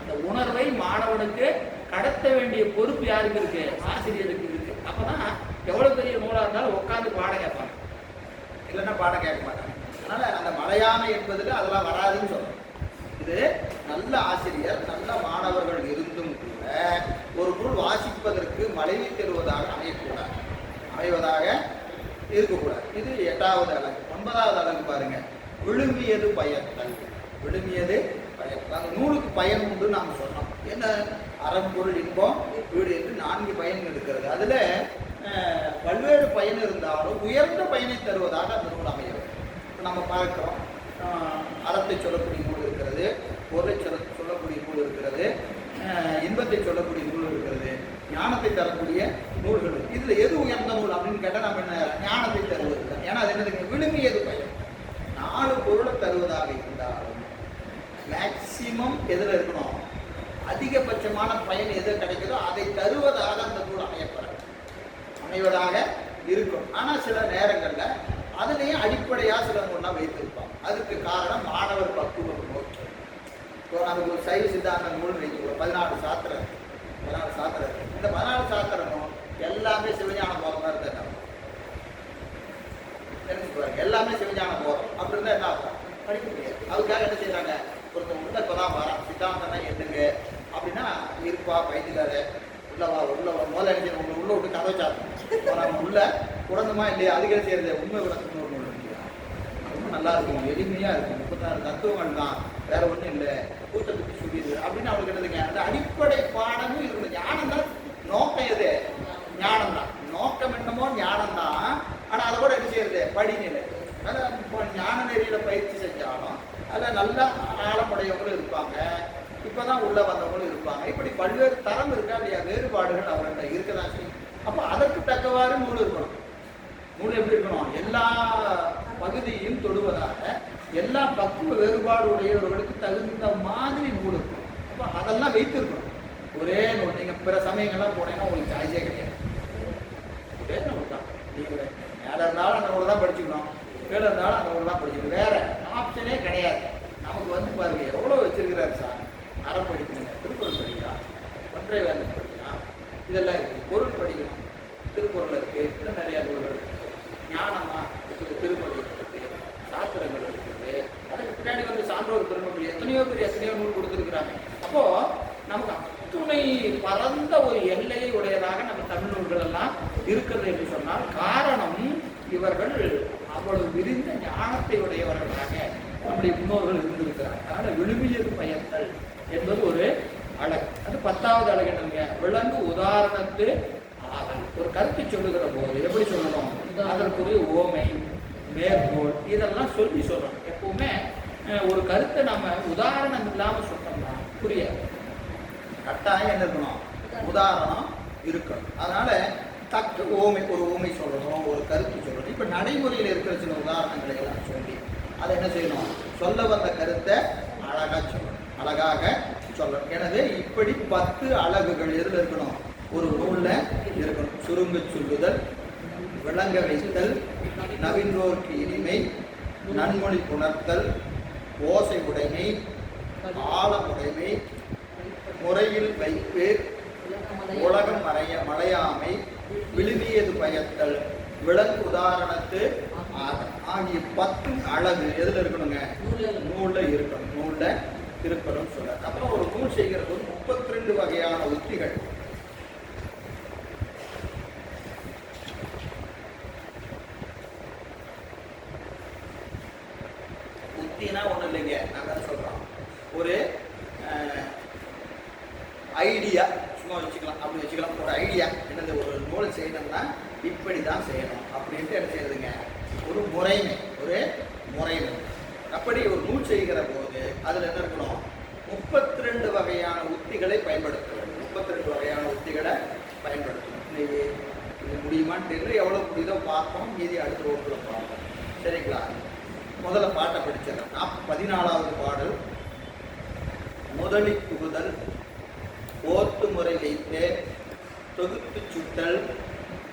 அந்த உணர்வை மாணவனுக்கு கடத்த வேண்டிய பொறுப்பு யாருக்கு இருக்கு? ஆசிரியருக்கு இருக்கு. அப்பதான் எவ்வளவு பெரிய நூலாக இருந்தாலும் உட்காந்து பாடம் கேட்பாங்க, இல்லைன்னா பாடம் கேட்க மாட்டாங்க. அதனால அந்த மலையாமை என்பதில் அதெல்லாம் வராதுன்னு சொல்றோம். இது நல்ல ஆசிரியர், நல்ல மாணவர்கள் இருந்தும் கூட ஒரு நூல் வாசிப்பதற்கு மலைவி தருவதாக அமைவதாக இருக்கக்கூடாது. இது 8வது அலகு. 9வது அலகு பாருங்க, விழுமியது பயத்தல். விழுமியது பயத்தல். அந்த நூலுக்கு பயன் உண்டு நாம் சொன்னோம். என்ன? அறம்பொருள் இன்பம் வீடு என்று 4 பயன் இருக்கிறது. அதுல பல்வேறு பயன் இருந்தாலும் உயர்ந்த பயனை தருவதாக அந்த நூல் அமைய வேண்டும். நம்ம பார்க்கிறோம், அறத்தை சொல்லக்கூடிய நூல் இருக்கிறது, பொருளை சொல்லக்கூடிய நூல் இருக்கிறது, இன்பத்தை சொல்லக்கூடிய நூல் இருக்கிறது, ஞானத்தை தரக்கூடிய நூல்கள். இதுல எது உயர்ந்த நூல் அப்படின்னு கேட்டால் நம்ம என்ன? ஞானத்தை தருவது. ஏன்னா அது என்னது? விழுமியது பயன். 4 பொருளை தருவதாக இருந்தாலும் மேக்சிமம் எதுல இருக்கணும்? அதிகபட்சமான பயன் எது கிடைக்குதோ அதை தருவதாக அந்த நூல் அமைவதாக இருக்கும். ஆனா சில நேரங்கள்ல அதுலேயும் அடிப்படையாக சில நூல்லாம் வைத்திருப்பாங்க. அதுக்கு காரணம் மாணவர் பக்குவம் நோக்கி. இப்போ நமக்கு ஒரு சைவ சித்தாந்த நூல் வைக்கிறோம், 14 சாத்திரம். இந்த 14 சாத்திரமும் எல்லாமே சிவஞான போறதா இருந்தா தெரிஞ்சுக்குவாங்க. எல்லாமே சிவஞான போறோம் அப்படி இருந்தா என்ன ஆகும்? படிக்க முடியாது. அதுக்காக என்ன செய்யறாங்க? ஒருத்தர் உள்ள இப்பதான் வரான், சித்தாந்தம்னா என்னங்க அப்படின்னா இருப்பா பைத்தியக்காரு உள்ளவா முதல்ல என்ன செய்யணும்? உள்ள விட்டு கதை சாத்தணும். உள்ள குழந்தமா இல்லையா? அதுக்கு என்ன செய்யறது? உண்மை விளக்கம்னு ஒரு நூல் இல்லையா? ரொம்ப நல்லா இருக்கும், எளிமையா இருக்கும். 36 தத்துவங்கள் தான், வேற ஒன்றும் இல்லை. கூட்டத்துக்கு சொல்லிடுது அப்படின்னு அவங்களுக்கு என்னதுங்க? அந்த அடிப்படை பாடமும் இருக்குது. ஞானம் தான் நோக்கம். எது? ஞானம் தான் நோக்கம். என்னமோ ஞானம் தான். ஆனா அதை கூட என்ன செய்யறது? படிநிலை. அதான் இப்போ ஞான நெறியில பயிற்சி செஞ்சாலும் அதில் நல்ல ஆழமுடையவங்களும் இருப்பாங்க, இப்பதான் உள்ள வந்தவங்களும் இருப்பாங்க. இப்படி பல்வேறு தரம் இருக்கா இல்லையா? அப்போ அதற்கு தக்கவாறு நூல் இருக்கணும். நூல் எப்படி இருக்கணும்? எல்லா பகுதியும் தொடுவதாக, எல்லா பக்குவ வேறுபாடு உடையவர்களுக்கு தகுந்த மாதிரி நூல் இருக்கும். அப்போ அதெல்லாம் வைத்திருக்கணும். ஒரே நூல். நீங்கள் பிற சமயங்கள்லாம் போனீங்கன்னா உங்களுக்கு சாய்ஸே கிடையாது. ஒரே நூல் தான். நீங்கள் மேலே இருந்தாலும் அந்த நூல் தான் படிச்சுக்கணும், கீழே இருந்தாலும் அந்த நூல் தான் படிச்சுக்கணும். வேற ஆப்ஷனே கிடையாது. நமக்கு வந்து பாருங்க எவ்வளோ வச்சிருக்கிறாரு சார். அறம் படிக்கணும், திருக்குறள் படிக்கலாம், ஒன்றை வேலை படிக்கலாம், இதெல்லாம் இருக்குது. பொருள் படிக்கணும், திருக்குறள் இருக்குது, இன்னும் நிறையா நூல்கள் இருக்குது. ஞானமா திருப்பதி இருக்குது, சாஸ்திரங்கள் இருக்குது. அதுக்கு பின்னாடி வந்து சான்றோர் பெருமக்கள் எத்தனையோ பேர் எத்தனையோ நூல் கொடுத்துருக்குறாங்க. அப்போ நமக்கு அத்துணை பரந்த ஒரு எல்லையை உடையதாக நம்ம தமிழ் நூல்கள் எல்லாம் இருக்கிறது என்று சொன்னால் காரணம் இவர்கள் அவ்வளவு விரிந்த ஞானத்தை உடையவர்களாக நம்முடைய முன்னோர்கள் இருந்திருக்கிறாங்க. அதனால விழுமியது பயத்தல் என்பது ஒரு அழகு. அது 10வது அழகு என்னங்க? விலங்கு உதாரணத்து ஆகல். ஒரு கருத்தை சொல்லுகிற போது எப்படி சொல்லணும்? அதற்குரிய ஓமை, மேற்கோள் இதெல்லாம் சொல்லி சொல்லணும். எப்பவுமே ஒரு கருத்தை நம்ம உதாரணம் இல்லாமல் சொன்னோம்னா புரியாது. கட்டாயம் என்ன இருக்கணும்? உதாரணம் இருக்கணும். அதனால தக்க ஓமை, ஒரு ஓமை சொல்லணும், ஒரு கருத்து சொல்லணும். இப்போ நடைமுறையில் இருக்கிற சில உதாரணங்களை எல்லாம் சொல்லி அதை என்ன செய்யணும்? சொல்ல வந்த கருத்தை அழகாக சொல்லணும், அழகாக சொல்லணும். எனவே இப்படி 10 அழகுகள் எதில் இருக்கணும்? ஒரு நூலில் இருக்கணும். சுருங்க சொல்லுதல், விளங்க வைத்தல், நவீனோர்க்கு இனிமை, நன்மொழி புணர்த்தல், ஓசை உடைமை, ஆழமுடைமை, முறையில் வைப்பு, உலகம் மறையாமை, விழுமியது பயத்தல், விலங்கு உதாரணத்து ஆகிய 10 அழகு எதில் இருக்கணுங்க? நூலில் இருக்கணும். நூலில் இருக்கணும்னு சொல்றாரு. அப்புறம் ஒரு நூல் செய்கிறது 32 வகையான உத்திகள். உத்தினா ஒன்றும் இல்லைங்க, நாங்கள் சொல்கிறோம் ஒரு ஐடியா, சும்மா வச்சுக்கலாம், அப்படி வச்சுக்கலாம். ஒரு ஐடியா என்னது? ஒரு நூல் செய்யணும்னா இப்படி தான் செய்யணும் அப்படின்ட்டு என்ன செய்யறதுங்க? ஒரு முறைமை, ஒரு முறைமை. அப்படி ஒரு நூல் செய்கிற போது அதில் என்ன இருக்கணும்? 32 வகையான உத்திகளை பயன்படுத்த வேண்டும். 32 வகையான உத்திகளை பயன்படுத்தணும். இன்னைக்கு இது முடியுமான்னு தெரியல, எவ்வளோ முடியுதோ பார்ப்போம், மீதி அடுத்த வகுப்புல பார்ப்போம். சரிங்களா? முதல்ல பாட்டை படிச்சிடறேன். 14வது பாடல். முதலி புகுதல், ஓத்து முறை வைத்து, தொகுத்து சுட்டல்,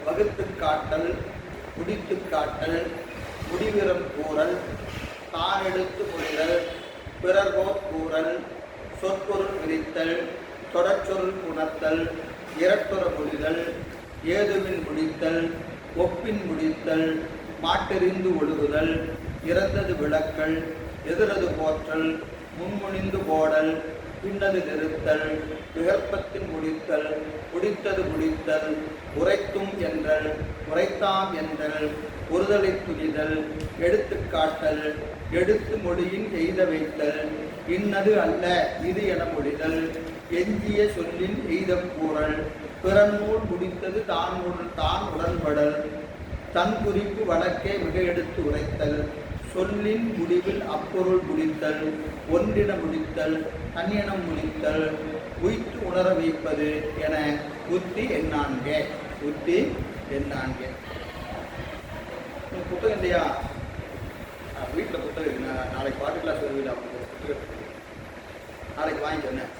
வகுத்து காட்டல், முடித்து காட்டல், முடிவிரம் கூறல், தானெடுத்து மொழிதல், பிறர்போர் கூறல், சொற்பொருள் விரித்தல், தொடர்ச்சொருள் உணர்த்தல், இரட்டுற மொழிதல், ஏதுவின் முடித்தல், ஒப்பின் முடித்தல், மாட்டெறிந்து ஒழுகுதல், இறந்தது விளக்கல், எதிரது போற்றல், முன்முனிந்து போடல், பின்னது நிறுத்தல், விகற்பத்தின் முடித்தல், முடித்தது முடித்தல், உரைத்தும் என்றல், உரைத்தாம் என்றல், ஒருதலை துணிதல், எடுத்து காட்டல், எடுத்து மொழியின் எய்த வைத்தல், இன்னது அல்ல இது என மொழிதல், எஞ்சிய சொல்லின் எய்த கூறல், பிறநூல் முடித்தது தான் உடன்படல், தன் குறிப்பு வழக்கே மிக எடுத்து உரைத்தல், சொல்லின் முடிவில் அப்பொருள் முடித்தல், ஒன்றின முடித்தல், தன்னினம் முடித்தல், உய்த்து உணர வைப்பது என உத்தி எண்ணான்கே. உத்தி எண்ணான்கே. புத்தகம் இல்லையா? வீட்டில் புத்தகம் நாளைக்கு பாட்டு கிளாஸ் வருவீங்களா? புத்தகம் நாளைக்கு வாங்கி சொன்னேன்.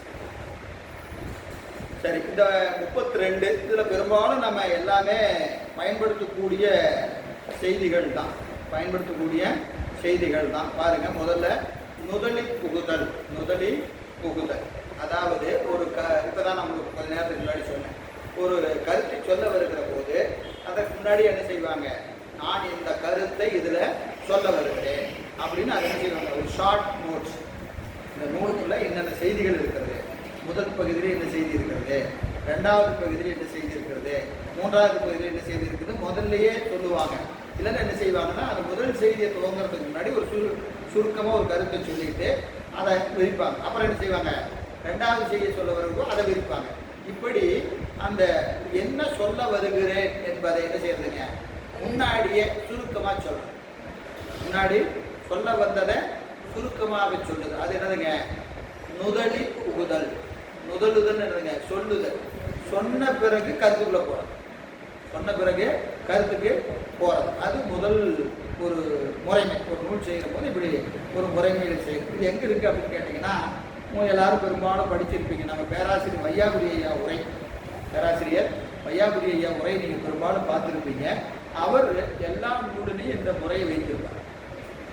சரி, இந்த 32 இதில் பெரும்பாலும் நம்ம எல்லாமே பயன்படுத்தக்கூடிய செய்திகள் தான். பாருங்க. முதல்ல நுதலி புகுதல். அதாவது ஒரு இப்பதான் நமக்கு கொஞ்ச நேரத்துக்கு முன்னாடி சொன்னேன், ஒரு கருத்தை சொல்ல வருகிற போது அதற்கு முன்னாடி என்ன செய்வாங்க? நான் இந்த கருத்தை இதுல சொல்ல வருகிறேன் அப்படின்னு அதை என்ன செய்வாங்க? ஒரு ஷார்ட் நோட்ஸ். இந்த நோட்டுல என்னென்ன செய்திகள் இருக்கிறது, முதல் பகுதியில் என்ன செய்தி இருக்கிறது, 2வது பகுதியில் என்ன செய்தி இருக்கிறது, 3வது பகுதியில் என்ன செய்தி இருக்குது, முதல்லையே சொல்லுவாங்க. இல்லைன்னா என்ன செய்வாங்கன்னா, அந்த முதல் செய்தியை துவங்குறதுக்கு முன்னாடி ஒரு சுருக்கமாக ஒரு கருத்தை சொல்லிட்டு அதை விரிப்பாங்க. அப்புறம் என்ன செய்வாங்க? 2வது செய்தியை சொல்ல வரும்போது அதை விரிப்பாங்க. இப்படி அந்த என்ன சொல்ல வருகிறேன் என்பதை என்ன செய்யறதுங்க? முன்னாடியே சுருக்கமாக சொல்லணும். முன்னாடி சொல்ல வந்ததை சுருக்கமாக சொல்லுது. அது என்னதுங்க? நுதலி புகுதல். நுதலுதல் என்னதுங்க? சொல்லுதல். சொன்ன பிறகு கருத்துக்குள்ள போகணும். சொன்ன பிறகு கருத்துக்கு போகிறது. அது முதல் ஒரு முறைமை. ஒரு நூல் செய்கிற போது இப்படி ஒரு முறைமையில் செய்யும். இது எங்கே இருக்குது அப்படின்னு கேட்டிங்கன்னா, எல்லாரும் பெரும்பாலும் படிச்சிருப்பீங்க. நம்ம பேராசிரியர் வையாபுரி ஐயா உரை, பேராசிரியர் வையாபுரி ஐயா உரை நீங்கள் பெரும்பாலும் பார்த்துருப்பீங்க. அவர் எல்லா நூலுலையும் இந்த முறையை வைத்திருப்பார்.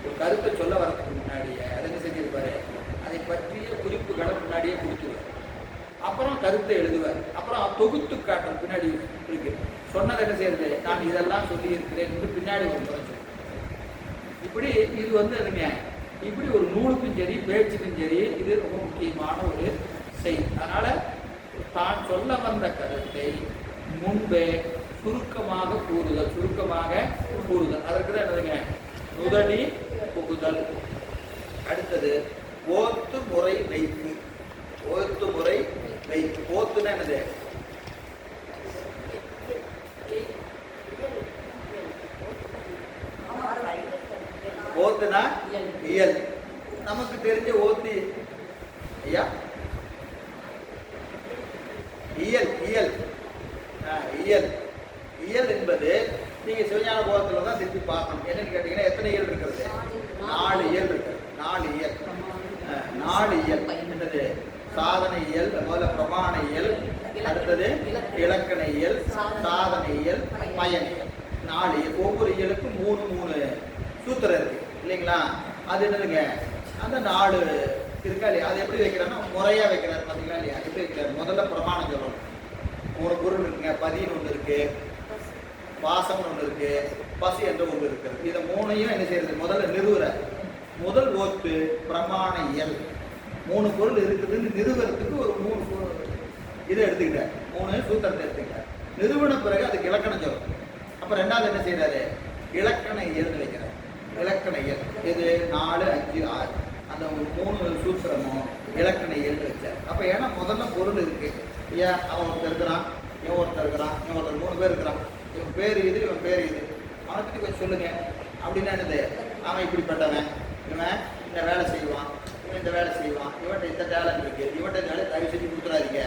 ஒரு கருத்தை சொல்ல வரதுக்கு முன்னாடியே அதை என்ன செஞ்சிருப்பாரு, அதை பற்றிய குறிப்புகளை முன்னாடியே கொடுத்துருவார். அப்புறம் கருத்தை எழுதுவார். அப்புறம் தொகுத்து காட்டும் பின்னாடி இருக்கு. சொன்னதை என்ன செய்யறது, நான் இதெல்லாம் சொல்லி இருக்கிறேன் என்று பின்னாடி ஒரு முறை சொல்லுவேன். இப்படி இது அதுங்க இப்படி ஒரு நூலுக்கும் சரி பேச்சுக்கும் சரி இது ரொம்ப முக்கியமான ஒரு செய்தி. அதனால தான் சொல்ல வந்த கருத்தை முன்பே சுருக்கமாக கூறுதல். அதற்கு தான் என்னதுங்க நுதலி புகுதல். அடுத்தது ஓத்து முறை வைப்பு. ஓத்துன்னா என்னது, ஓத்துனா இயல். நமக்கு தெரிஞ்ச ஓத்து ஐயா இயல் இயல் இயல் இயல் என்பது நீங்க சிவஞான போதத்துல தான் திருப்பி பார்க்கணும். என்னன்னு கேட்டீங்கன்னா, எத்தனை இயல் இருக்கிறது? 4 இயல் இருக்கு. 4 இயல் என்னது? சாதனை இயல், முதல்ல பிரமாண இயல், அடுத்தது இலக்கண இயல், சாதனை இயல், பயன் இயல். 4 இயல். ஒவ்வொரு இயலுக்கும் 3 சூத்திரம் இருக்கு இல்லைங்களா? அது என்னதுங்க, அந்த 4 இருக்கா இல்லையா? அது எப்படி வைக்கிறான்னா முறையா வைக்கிறாரு. பார்த்தீங்களா இல்லையா? எப்படி வைக்கிறாரு? முதல்ல பிரமாணம் சொல்லணும். 3 பொருள் இருக்குங்க. பதின்னு ஒன்று இருக்கு, வாசம்னு ஒன்று இருக்கு, பசி என்ற ஒன்று இருக்கிறது. இதை 3ஐயும் என்ன செய்யறது? முதல்ல நிறுவுற. முதல் ஓத்து பிரமாண இயல். 3 பொருள் இருக்குதுன்னு நிறுவனத்துக்கு ஒரு 3 இதை எடுத்துக்கிட்டார். 3 சூத்திரத்தை எடுத்துக்கிட்டார். நிறுவன பிறகு அதுக்கு இலக்கணம் சொல்லணும். அப்போ 2வது என்ன செய்யறாரு? இலக்கண இயல் வைக்கிறார். இலக்கண இயல் இது 4, 5, 6 அந்த 3 சூத்திரமும் இலக்கண இயல் வச்சார். அப்போ ஏன்னா முதல்ல பொருள் இருக்கு. ஏன் அவன் ஒருத்தர் இருக்கிறான், இவன் ஒருத்தர் இருக்கிறான், இவன் ஒருத்தர் 3 பேர் இருக்கிறான். இவன் பேர் இது, இவன் பேர் இது. அவனை பற்றி கொஞ்சம் சொல்லுங்க அப்படின்னா என்னது? அவன் இப்படிப்பட்டவன், இவன் இந்த வேலை செய்வான், இவன் இந்த வேலை செய்வான், இவன்கிட்ட இந்த டேலண்ட் இருக்கு, இவன்கிட்ட இந்த வேலை தயவு செஞ்சு கொடுத்துறாதீங்க.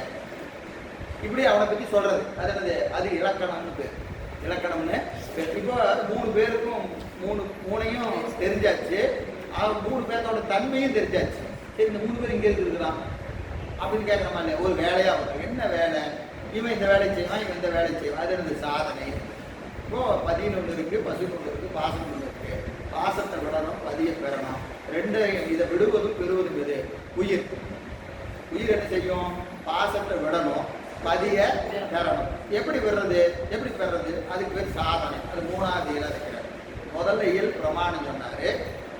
இப்படி அவனை பற்றி சொல்றது அது என்னது? அது இலக்கணம்னு பேர். இலக்கணம்னு இப்போ 3 பேருக்கும் 3ஐயும் தெரிஞ்சாச்சு. அவன் 3 பேர்த்தோட தன்மையும் தெரிஞ்சாச்சு. சரி, இந்த 3 பேர் இங்கே இருக்கிறான் அப்படின்னு கேட்குறமா இல்லையா? ஒரு வேலையாக வரும். என்ன வேலை? இவன் இந்த வேலையை செய்வான், இவன் இந்த வேலையை செய்வான். அது என்னது? சாதனை. இப்போ பதின்னு ஒன்று இருக்கு, பசுன்னு ஒன்று இருக்கு, பாசம் ஒன்று இருக்கு. பாசத்தை விடணும், பதியை பெறணும். 2 இதை விடுவதும் பெறுவதும் இது உயிர். உயிர் என்ன செய்யும்? பாசத்தை விடணும், பதியை பெறணும். எப்படி விடுறது, எப்படி பெறது? அதுக்கு பேர் சாதனை. அது 3வது இயல் இருக்கிறார். முதல்ல இயல் பிரமாணம் சொன்னாரு,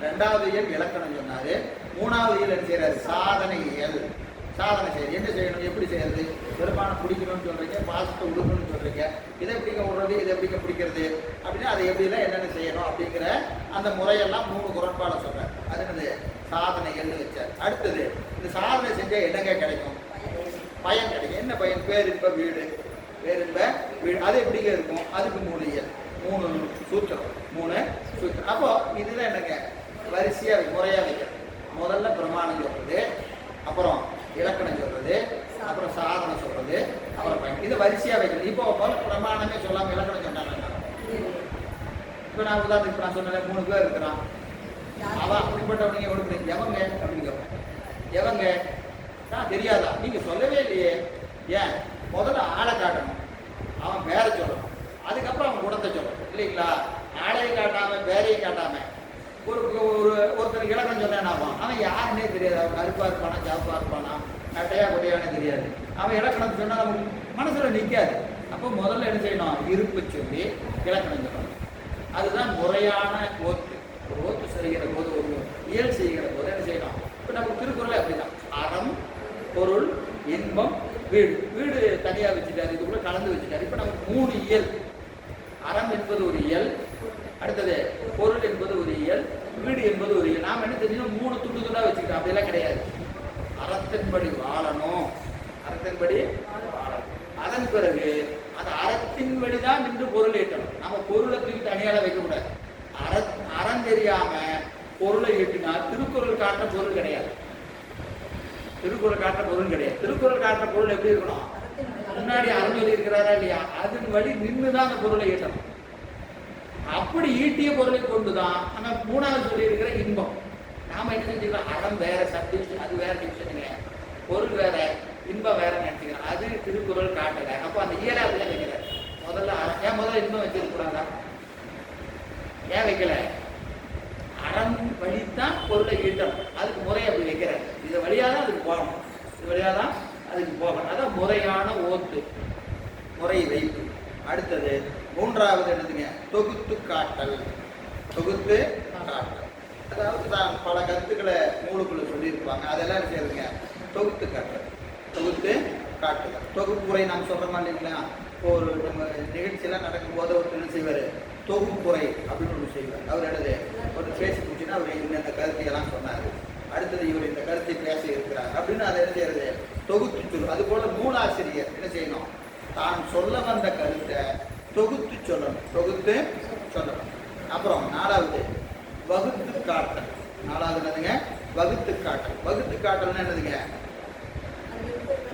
2வது இயல் இலக்கணம் சொன்னாரு, 3வது இயல் என்ன செய்யறாரு? சாதனை இயல். சாதனை செய்யுது. என்ன செய்யணும், எப்படி செய்யறது? பெருமானம் பிடிக்கணும்னு சொல்றீங்க, பாசத்தை விடுக்கணும்னு சொல்றீங்க. இதை எப்படிங்க விடுறது, இதை எப்படிங்க பிடிக்கிறது அப்படின்னா அதை எப்படிலாம் என்னென்ன செய்யணும் அப்படிங்கிற அந்த முறையெல்லாம் 3 குரட்பாட சொல்றாரு. அது என்னது? சாதனை இயல்னு வச்சார். அடுத்தது இந்த சாதனை செஞ்சா என்னங்க கிடைக்கும்? பயன் கிடைக்கும். என்ன பயன்? பேரின்ப வீடு. பேரின்ப வீடு அது எப்படிங்க இருக்கும்? அதுக்கு 3 இயல், 3 சூத்திரம், 3 சூத்திரம். அப்போ இதுதான் என்னங்க வரிசையா முறையா வைக்கிறது. முதல்ல பிரமாணம் சொல்றது, அப்புறம் இலக்கணம் சொல்றது, அப்புறம் சாதனை சொல்றது, அப்புறம் பயன். இதை வரிசையா வைக்கிறது. இப்போ பிரமாணமே சொல்லாம இலக்கணம் சொன்னாங்க. இப்போ நான் உதாரணத்துக்கு நான் சொன்னேன், 3 பேர் இருக்கிறான். அவன் அப்படிப்பட்டவங்க எவ்வளவு? எவங்க அப்படின்னு கேட்பேன். எவங்க? நான் தெரியாதா? நீங்க சொல்லவே இல்லையே. ஏன்? முதல்ல ஆளை காட்டணும், அவன் பேரை சொல்லணும், அதுக்கப்புறம் அவன் குணத்தை சொல்லணும் இல்லைங்களா? ஆளையும் காட்டாம பேரையும் காட்டாம ஒருத்தர் இலக்கணம் சொன்னான், அவன் யாருன்னே தெரியாது. அவன் கருப்பா இருப்பானா, ஜாப்பா இருப்பானா, நட்டையா கொடையானே தெரியாது. அவன் இலக்கணம் சொன்னா நமக்கு மனசுல நிற்காது. அப்போ முதல்ல என்ன செய்யணும்? இருப்பு சொல்லி இலக்கணம் சொல்லணும். அதுதான் முறையான ஓத்து. ஓத்து செய்கிற போது, ஒரு இயல் செய்கிற போது என்ன செய்யணும்? இப்போ நம்ம திருக்குறளை அப்படிதான். அறம், பொருள், இன்பம், வீடு. வீடு தனியாக வச்சுட்டாரு, இதுக்குள்ள கலந்து வச்சுட்டாரு. இப்போ நமக்கு 3 இயல். அறம் என்பது ஒரு இயல், அடுத்தது பொருள் என்பது ஒரு இயல், வீடு என்பது ஒரு இயல். நாம் என்ன தெரியும்? 3 துண்டு வச்சுக்கிட்டோம். அப்படியெல்லாம் கிடையாது. அறத்தின்படி வாழணும், அறத்தின்படி வாழணும். அதன் பிறகு அந்த அறத்தின்படி தான் நின்று பொருளை ஈட்டணும். நம்ம பொருளை தூக்கி தனியால வைக்கக்கூடாது. அறம் தெரியாம பொருளை ஈட்டினா திருக்குறள் காட்ட பொருள் கிடையாது. திருக்குறள் காட்ட பொருள் கிடையாது. திருக்குறள் காட்ட பொருள் எப்படி இருக்கணும்? முன்னாடி அறம் சொல்லி இருக்கிறாரா இல்லையா, அதன் வழி நின்றுதான் அந்த பொருளை ஈட்டணும். அப்படி ஈட்டிய பொருளை கொண்டுதான் ஆனா மூணாவது சொல்லி இருக்கிற இன்பம். நாம என்ன செஞ்சுக்கிறோம், அறம் வேற, சப்டிவிஷன் அது வேற டிவிஷனுங்க, பொருள் வேற, இன்பம் வேற நினைச்சுக்கிறோம். அது திருக்குறள் காட்டல. அப்போ அந்த இயலாதுல வைக்கல. முதல்ல ஏன் முதல்ல இன்பம் வச்சிருக்கூடாதா, ஏன் வைக்கல? அறம் வழித்தான் பொருளை ஈட்டணும், அதுக்கு முறை அப்படி வைக்கிறார். இது வழியாதான் அதுக்கு போகணும், இது வழியாதான் அதுக்கு போகணும். அதான் முறையான ஓத்து, முறை வைப்பு. அடுத்தது மூன்றாவது என்னதுங்க, தொகுத்து காட்டல். தொகுத்து காட்டல் அதாவது தான் பல கருத்துக்களை நூலுக்குள்ள சொல்லியிருப்பாங்க, அதெல்லாம் என்ன செய்யுதுங்க, தொகுத்து காட்டல். தொகுத்து காட்டுதல் தொகுப்புரை நாம் சொல்கிறோமா இல்லைங்களா? இப்போ ஒரு நம்ம நிகழ்ச்சியெல்லாம் நடக்கும்போது ஒருத்தர் என்ன செய்வார், தொகுப்புரை அப்படின்னு ஒன்று செய்வார். அவர் என்னது ஒரு பேசி முடிச்சுன்னா அவர் இந்த கருத்தையெல்லாம் சொன்னார், அடுத்தது இவர் இந்த கருத்தை பேச இருக்கிறார் அப்படின்னு அதை என்ன செய்யறது, தொகுத்து சொல்லும். அதுபோல் நூலாசிரியர் என்ன செய்யணும், தான் சொல்ல வந்த கருத்தை தொகுத்து சொல்லணும், தொகுத்து சொல்லணும். அப்புறம் நாலாவது வகுத்து காட்டல். நாலாவது என்னதுங்க, வகுத்து காட்டல். வகுத்து காட்டல்னா என்னதுங்க,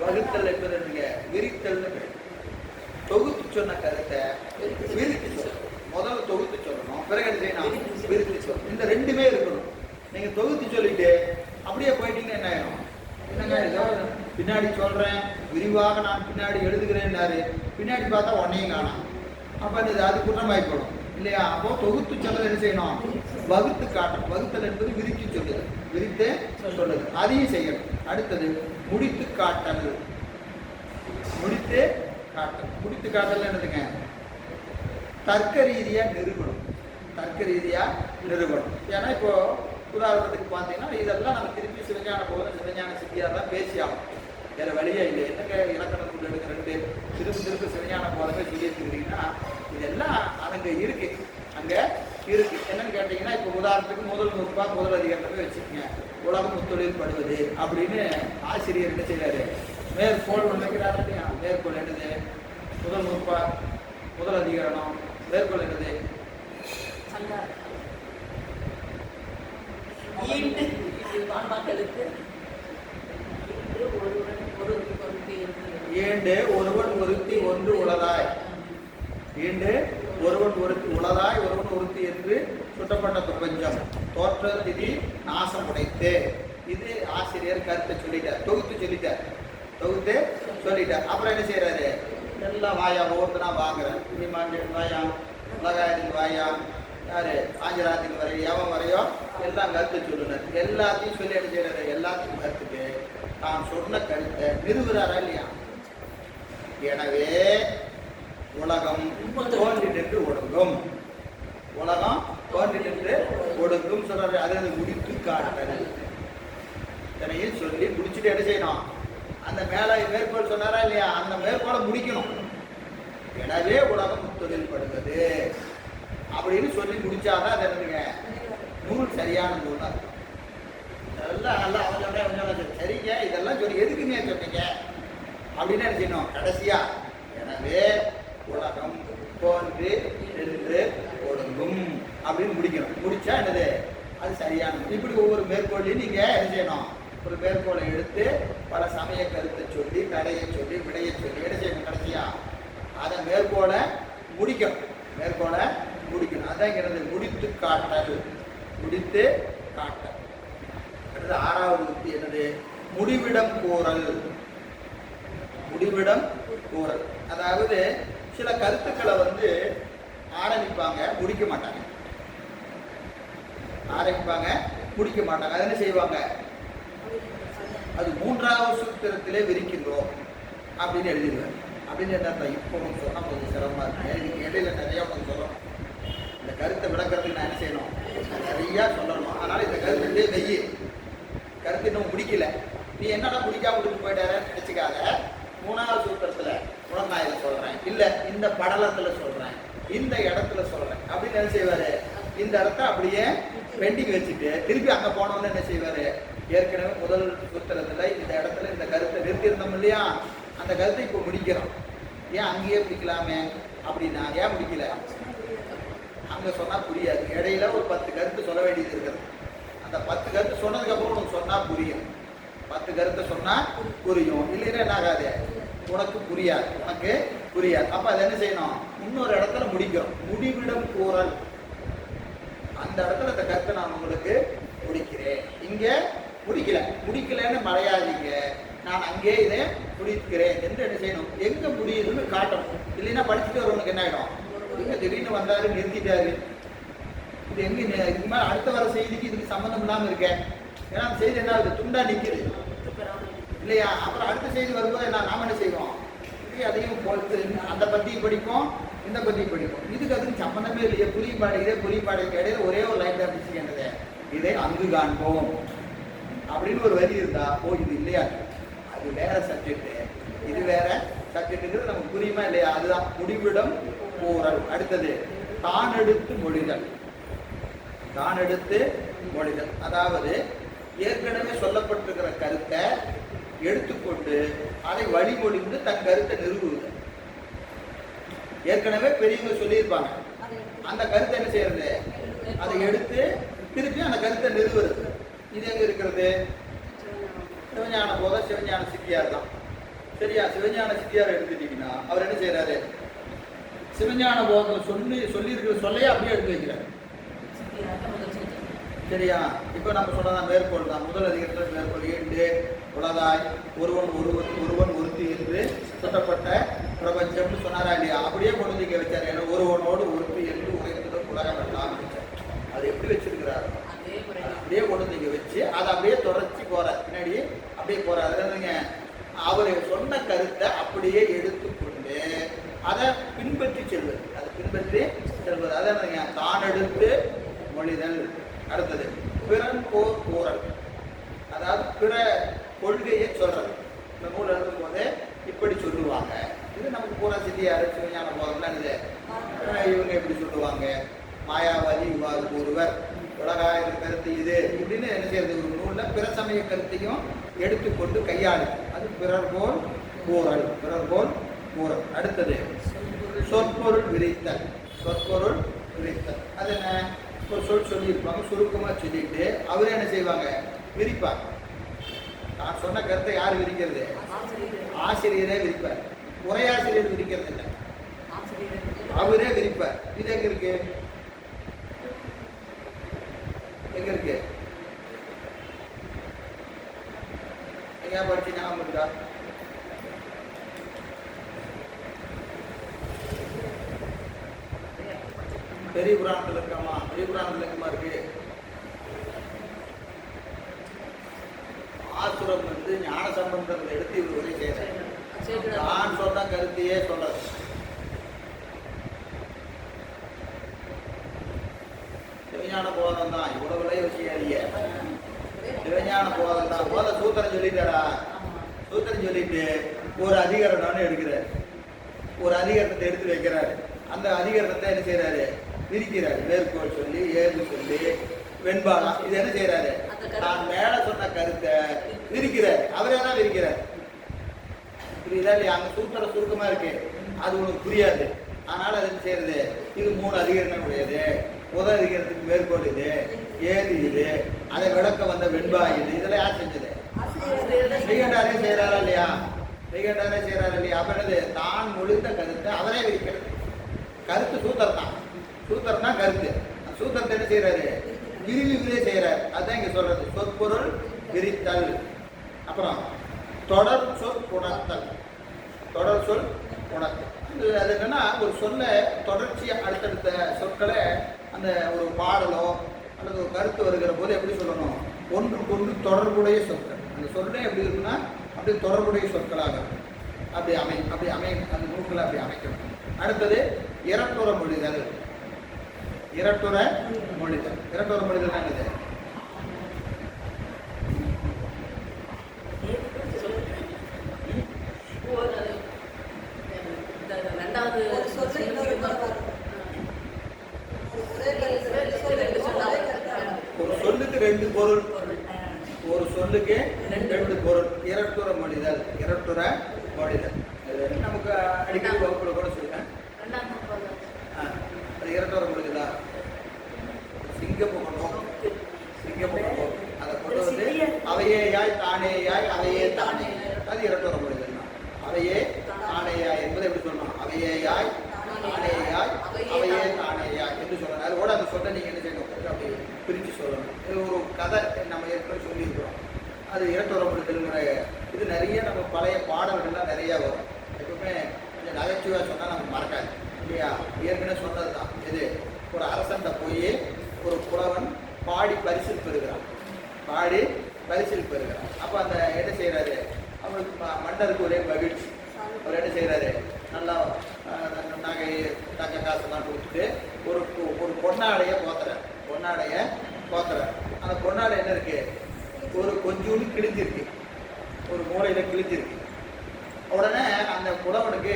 வகுத்தல் என்பது என்னதுங்க, விரித்தல். தொகுத்து சொன்ன கருத்தை விரித்து சொல்லணும். முதல்ல தொகுத்து சொல்லணும், பிறகு என்ன செய்யணும், விரித்து சொல்லணும். இந்த ரெண்டுமே இருக்கணும். நீங்க தொகுத்து சொல்லிட்டு அப்படியே போயிட்டீங்கன்னா என்ன ஆயிடும், என்னங்க பின்னாடி சொல்றேன் விரிவாக நான் பின்னாடி எழுதுகிறேன்னாரு, பின்னாடி பார்த்தா ஒன்னையும் காணும். அப்ப அது குற்றமாய்ப்படும் இல்லையா? அப்போ தொகுத்து சொல்றது என்ன செய்யணும், வகுத்து காட்டணும். வகுத்தல் என்பது விரித்து சொல்லுது, விரித்து சொல்லுது, அதையும் செய்யணும். அடுத்தது முடித்து காட்டல். முடித்து காட்டல். முடித்து காட்டல் என்னதுங்க, தர்க்க ரீதியா நிறுவனம். தர்க்க ரீதியா நிறுவனம். ஏன்னா இப்போ உதாரணத்துக்கு பார்த்தீங்கன்னா இதெல்லாம் நம்ம திருப்பி சிவஞான போதும் சிவஞான சித்தியார் தான் பேசியாகும், வேற வழியே இல்லை. என்னங்க இலக்கண நூல் எடுக்க ரெண்டு திரும்ப சிவஞான போதமே சொல்லி எடுத்துக்கிறீங்கன்னா இதெல்லாம் அங்கே இருக்கு, அங்கே இருக்கு. என்னன்னு கேட்டீங்கன்னா இப்போ உதாரணத்துக்கு முதல் நூற்பா முதல் அதிகாரத்தை வச்சுக்கோங்க, உலகம் முத்தொழில் படுவது அப்படின்னு ஆசிரியர் என்ன செய்யறாரு, மேற்கோள் வைக்கிறாரு இல்லையா? மேற்கோள் என்னது, முதல் நூற்பா முதல் அதிகாரம் மேற்கோள் என்னது, ஈண்டு ஒருவன் ஒருத்தி ஒன்று உளதாய். ஈண்டு ஒருவன் ஒருத்தி உளதாய் ஒருவன் ஒருத்தி என்று சுட்டப்பட்ட பிரபஞ்சம் தோற்ற திதி நாசம் உடைத்து. இது ஆசிரியர் கருத்தை சொல்லிட்டார், தொகுத்து சொல்லிட்டார், தொகுத்து சொல்லிட்டார். அப்புறம் என்ன செய்யறாரு, எல்லாம் வாயா ஒவ்வொருத்தனா வாங்குறேன், இனிமாண்டியன் வாயா, உலகாயத்துக்கு வாயா, யாரு ஆஞ்சராத்துக்கு வரையும் எவன் வரையோ எல்லாம் கருத்தை சொல்லுனார். எல்லாத்தையும் சொல்லி என்ன செய்யறாரு, எல்லாத்தையும் கருத்துக்கு தான் சொன்ன கருத்தை நிறுவுறாரா இல்லையா? எனவே உலகம் தோன்றிட்டு ஒடுங்கும், உலகம் தோன்றிட்டு ஒடுங்கும் சொல்றாரு. அதை முடித்து காட்டல். இதனையும் சொல்லி முடிச்சுட்டு என்ன செய்யணும், அந்த மேல மேற்கோள் சொன்னாரா இல்லையா, அந்த மேற்கோளை முடிக்கணும். எனவே உலகம் முத்தொழில் படுவது அப்படின்னு சொல்லி முடிச்சாதான் அது என்னதுங்க, நூல் சரியான நூல் தான். இதெல்லாம் நல்லா அவங்க சரிங்க, இதெல்லாம் சொல்லி எதுக்குங்க சொன்னீங்க அப்படின்னு என்ன செய்யணும், கடைசியா எனவே உலகம் தோன்றி நின்று ஒடுங்கும் அப்படின்னு முடிக்கணும். முடிச்சா என்னது, அது சரியான. இப்படி ஒவ்வொரு மேற்கோளையும் நீங்க என்ன செய்யணும், ஒரு மேற்கோளை எடுத்து பல சமய கருத்தை சொல்லி தடையை சொல்லி விடையை சொல்லி என்ன செய்யணும், கடைசியா அதை மேற்கோளை முடிக்கணும், மேற்கோளை முடிக்கணும். அதான் முடித்து காட்டல். முடித்து காட்டல். அடுத்து ஆறாவது உத்தி என்னது, முடிவிடம் கூறல். முடிவிடம் கூறல் அதாவது சில கருத்துக்களை ஆரம்பிப்பாங்க, முடிக்க மாட்டாங்க. ஆரம்பிப்பாங்க, முடிக்க மாட்டாங்க. அது என்ன செய்வாங்க, அது மூன்றாவது சூத்திரத்திலே விரிக்கின்றோம் அப்படின்னு எழுதிடுவேன். அப்படின்னு என்ன, இப்போ உனக்கு சொன்னால் கொஞ்சம் சிரமமாக இருக்கு, எனக்கு இடையில நிறையா உனக்கு சொல்லணும், இந்த கருத்தை விளக்கிறதுக்கு நான் என்ன செய்யணும், நிறையா சொல்லணும். அதனால இந்த கருத்துலேயே வெய்யி, கருத்து இன்னும் முடிக்கல, நீ என்னடா முடிக்காம விட்டு போயிட்டார நினைச்சுக்காத. மூணாவது சூத்திரத்தில் உனக்கு நான் இதை சொல்கிறேன், இல்லை இந்த படலத்தில் சொல்கிறேன், இந்த இடத்துல சொல்கிறேன் அப்படின்னு என்ன செய்வார், இந்த இடத்த அப்படியே பெண்டிங் வச்சுட்டு திருப்பி அங்கே போனோன்னு என்ன செய்வார், ஏற்கனவே முதல் சூத்திரத்தில் இந்த இடத்துல இந்த கருத்தை நிறுத்தியிருந்தோம் இல்லையா, அந்த கருத்தை இப்போ முடிக்கிறோம். ஏன் அங்கேயே முடிக்கலாமே அப்படின்னா, ஏன் முடிக்கல, அங்கே சொன்னால் புரியாது. இடையில ஒரு 10 கருத்து சொல்ல வேண்டியது இருக்குது. அந்த 10 கருத்து சொன்னதுக்கப்புறம் உனக்கு சொன்னால் புரியும். 10 கருத்தை சொன்னால் புரியும், இல்லைன்னா என்ன ஆகாது, உனக்கு புரியாது, உனக்கு புரியாது. அப்ப அதை என்ன செய்யணும்? இன்னொரு இடத்துல முடிக்கிறோம். முடிவிடம் கூறல். அந்த இடத்துல இந்த கருத்தை நான் உங்களுக்கு முடிக்கிறேன். இங்க முடிக்கலன்னு மறையாதீங்க, நான் அங்கே இதை முடிக்கிறேன் என்று என்ன செய்யணும்? எங்க முடியுதுன்னு காட்டணும். இல்லைன்னா படிச்சுட்டு வரவனுக்கு என்ன ஆயிடும்? இங்க திடீர்னு வந்தாரு, நிறுத்திட்டாரு, இது எங்க இதுக்கு மேல அடுத்த வர செய்திக்கு இதுக்கு சம்பந்தம் இல்லாம இருக்கேன். ஏன்னா அந்த செய்தி என்ன ஆகுது? துண்டா நிக்குது இல்லையா? அப்புறம் அடுத்த செய்தி வரும்போது நாம என்ன செய்வோம்? அதையும் பொறுத்து அந்த பத்தியும் படிப்போம், இந்த பத்தியும் படிப்போம். இதுக்கு அதுக்கு சம்பந்தமே இல்லையே. புரிபாடைக்கு இடையில ஒரே ஒரு லைன் தான் பிடிச்சிக்கின்றது. இதை அங்கு காண்போம் அப்படின்னு ஒரு வரி இருந்தா, ஓ இது இல்லையா, அது வேற சப்ஜெக்ட், இது வேற சப்ஜெக்ட், நமக்கு புரியுமா இல்லையா? அதுதான் முடிவிடம் கூறல். அடுத்தது தான் எடுத்து மொழிதல். தான் எடுத்து மொழிதல் அதாவது ஏற்கனவே சொல்லப்பட்டிருக்கிற கருத்தை எடுத்துக்கொண்டு அதை வழிமொழிந்து தன் கருத்தை நிறுவுவது. ஏற்கனவே பெரியவங்க சொல்லியிருப்பாங்க, அந்த கருத்தை என்ன செய்யறது? அதை எடுத்து திருப்பி அந்த கருத்தை நிறுவுறது. இது எங்க இருக்கிறது? சிவஞான போத சிவஞான சித்தியார் தான். சரியா? சிவஞான சித்தியார் எடுத்துட்டீங்கன்னா அவர் என்ன செய்யறாரு? சிவஞான போதம் சொல்லி இருக்கிற சொல்லையே அப்படியே எடுத்து வைக்கிறார். சரியா? இப்ப நம்ம சொன்னதான் மேற்கோள் தான். முதல் அதிகாரத்தில் மேற்கோள் ஈண்டு உலகாய் ஒருவன் ஒருத்தி என்று சுட்டப்பட்ட பிரபஞ்சம்னு சொன்னாரா இல்லையா? அப்படியே கொண்டு வந்து இங்க வச்சாரு. ஏன்னா ஒருவனோடு ஒருத்தி என்று உரைத்ததும் உலகம் எல்லாம் வச்சார். அது எப்படி வச்சிருக்கிறாரு? அப்படியே கொண்டு வந்து இங்க வச்சு அதை அப்படியே தொடர்ச்சி போறார். பின்னாடி அப்படியே போறாரு. அவரை சொன்ன கருத்தை அப்படியே எடுத்துக்கொண்டு அதை பின்பற்றி செல்வது. அதை பின்பற்றி செல்வது. அதான் தான் எடுத்து மொழிதல். அடுத்தது பிறன் போர் கூறல். அதாவது பிற கொள்கையை சொல்றது. இந்த நூல் எழுதும் போதே இப்படி சொல்லுவாங்க. இது நமக்கு பூரா சித்தியாரு சிவஞான போதம்லாம் இது இவங்க எப்படி சொல்லுவாங்க, மாயாவாதி இவ்வாறு கூறுவர், உலகாயிர கருத்து இது இப்படின்னு என்ன செய்யறது? ஒரு நூலில் பிற சமய கருத்தையும் எடுத்துக்கொண்டு கையாளு. அது பிறர் போல் கூறல். பிறர் போல் கூறல். அடுத்தது சொற்பொருள் விரித்தல். சொற்பொருள் விரித்தல் அது என்ன? ஒரு சொல் சொல்லியிருப்பாங்க, சுருக்கமாக சொல்லிட்டு அவரே என்ன செய்வாங்க? விரிப்பாங்க. நான் சொன்ன கருத்தை யார் விரிக்கிறது? ஆசிரியரே விரிப்பார். உரையாசிரியர் விரிக்கிறது இல்லை, அவரே விரிப்பார். இது எங்க இருக்கு? எங்க இருக்கு? எங்க படிச்சு ஞாபகம் இருக்கா? பெரிய புராணத்தில் இருக்காமா? பெரிய புராணத்தில் இருக்குமா இருக்கு? ஆசுரம் ஞான சம்பந்தத்தை எடுத்து இவர் உரை செய்யறாரு. நான் சொன்ன கருத்தையே சொல்றது. சிவஞான போதம் தான். இவ்வளவு விலை வச்சுக்காதீங்க. சிவஞான போதம் தான். போத சூத்திரம் சொல்லிட்டாரா? சூத்திரம் சொல்லிட்டு ஒரு அதிகரணம்னு எடுக்கிறார். ஒரு அதிகரணத்தை எடுத்து வைக்கிறாரு. அந்த அதிகரணத்தை என்ன செய்யறாரு? விரிக்கிறாரு. மேற்கோள் சொல்லி ஏது சொல்லி வெண்பாலம் இது என்ன செய்யறாரு? நான் மேல சொன்ன கருத்தை விரிக்கிறார். அவரே தான் விரிக்கிறார். புரியுதா இல்லையா? அங்க சூத்திர சுருக்கமா இருக்கு, அது உனக்கு புரியாது. அதனால அது என்ன செய்யறது? இது 3 அதிகரணம் உடையது. முதல் அதிகரணத்துக்கு மேற்கோள் இது, ஏது இது, அதை விளக்க வந்த வெண்பா இது. இதெல்லாம் யார் செஞ்சது? செய்யண்டாரே செய்யறாரா இல்லையா? செய்யண்டாரே செய்யறாரு இல்லையா? அப்ப என்னது? தான் மொழிந்த கருத்தை அவரே விரிக்கிறது. கருத்து சூத்திரம் தான். சூத்திரம் தான் கருத்து. சூத்திரத்தை என்ன செய்யறாரு? விரிவிலே செய்யறாரு. அதுதான் இங்க சொல்றது. சொற்பொருள் விரித்தல். அப்புறம் தொடர் சொல் உணர்த்தல். தொடர் சொல் உணர்த்தல் அது என்னன்னா, ஒரு சொல்ல தொடர்ச்சியா அடுத்தடுத்த சொற்களை அந்த ஒரு பாடலோ அல்லது ஒரு கருத்து வருகிற போது எப்படி சொல்லணும்? ஒன்றுக்கொன்று தொடர்புடைய சொற்கள். அந்த சொல்லே எப்படி இருக்குன்னா அப்படி தொடர்புடைய சொற்களாக அப்படி அந்த நூல்களை அப்படி அமைக்கணும். அடுத்தது இரட்டுற மொழிதல். இரட்டுற மொழிதல். இரட்டுற மொழிதல் என்னது? ஒரு சொல்லுக்கு 2 பொருள். ஒரு சொல்லுக்கு 2 பொருள். இரட்டுற மொழிதல். இரட்டுற மொழிதல் நமக்கு அடிக்கடி வகுப்புல கூட சொல்லுவேன். அது இரட்டுற மொழிதலா? சிங்கமுகனும் சிங்கமுகனும் அதை கொண்டு வந்து அவையே யாய் தானே யாய் அவையே தானே. அது இரட்டுற மொழிதல் தான். அவையே இல்லையா? ஏற்கனவே சொன்னதுதான். இது ஒரு அரசன்ட்ட போய் ஒரு புலவன் பாடி பரிசில் பெறுகிறான். பாடி பரிசில் பெறுகிறான். அப்போ அந்த என்ன செய்கிறாரு, அவனுக்கு மன்னருக்கு ஒரே மகிழ்ச்சி. அவர் என்ன செய்கிறாரு, நல்லா நகை தங்க காசெல்லாம் கொடுத்துட்டு ஒரு ஒரு பொன்னாடையை போத்துறார். பொன்னாடையை போத்துறார். அந்த பொன்னாடை என்ன இருக்கு, ஒரு கொஞ்சோண்டு கிழிஞ்சிருக்கு, ஒரு மூலையில் கிழிஞ்சிருக்கு. உடனே அந்த புலவனுக்கு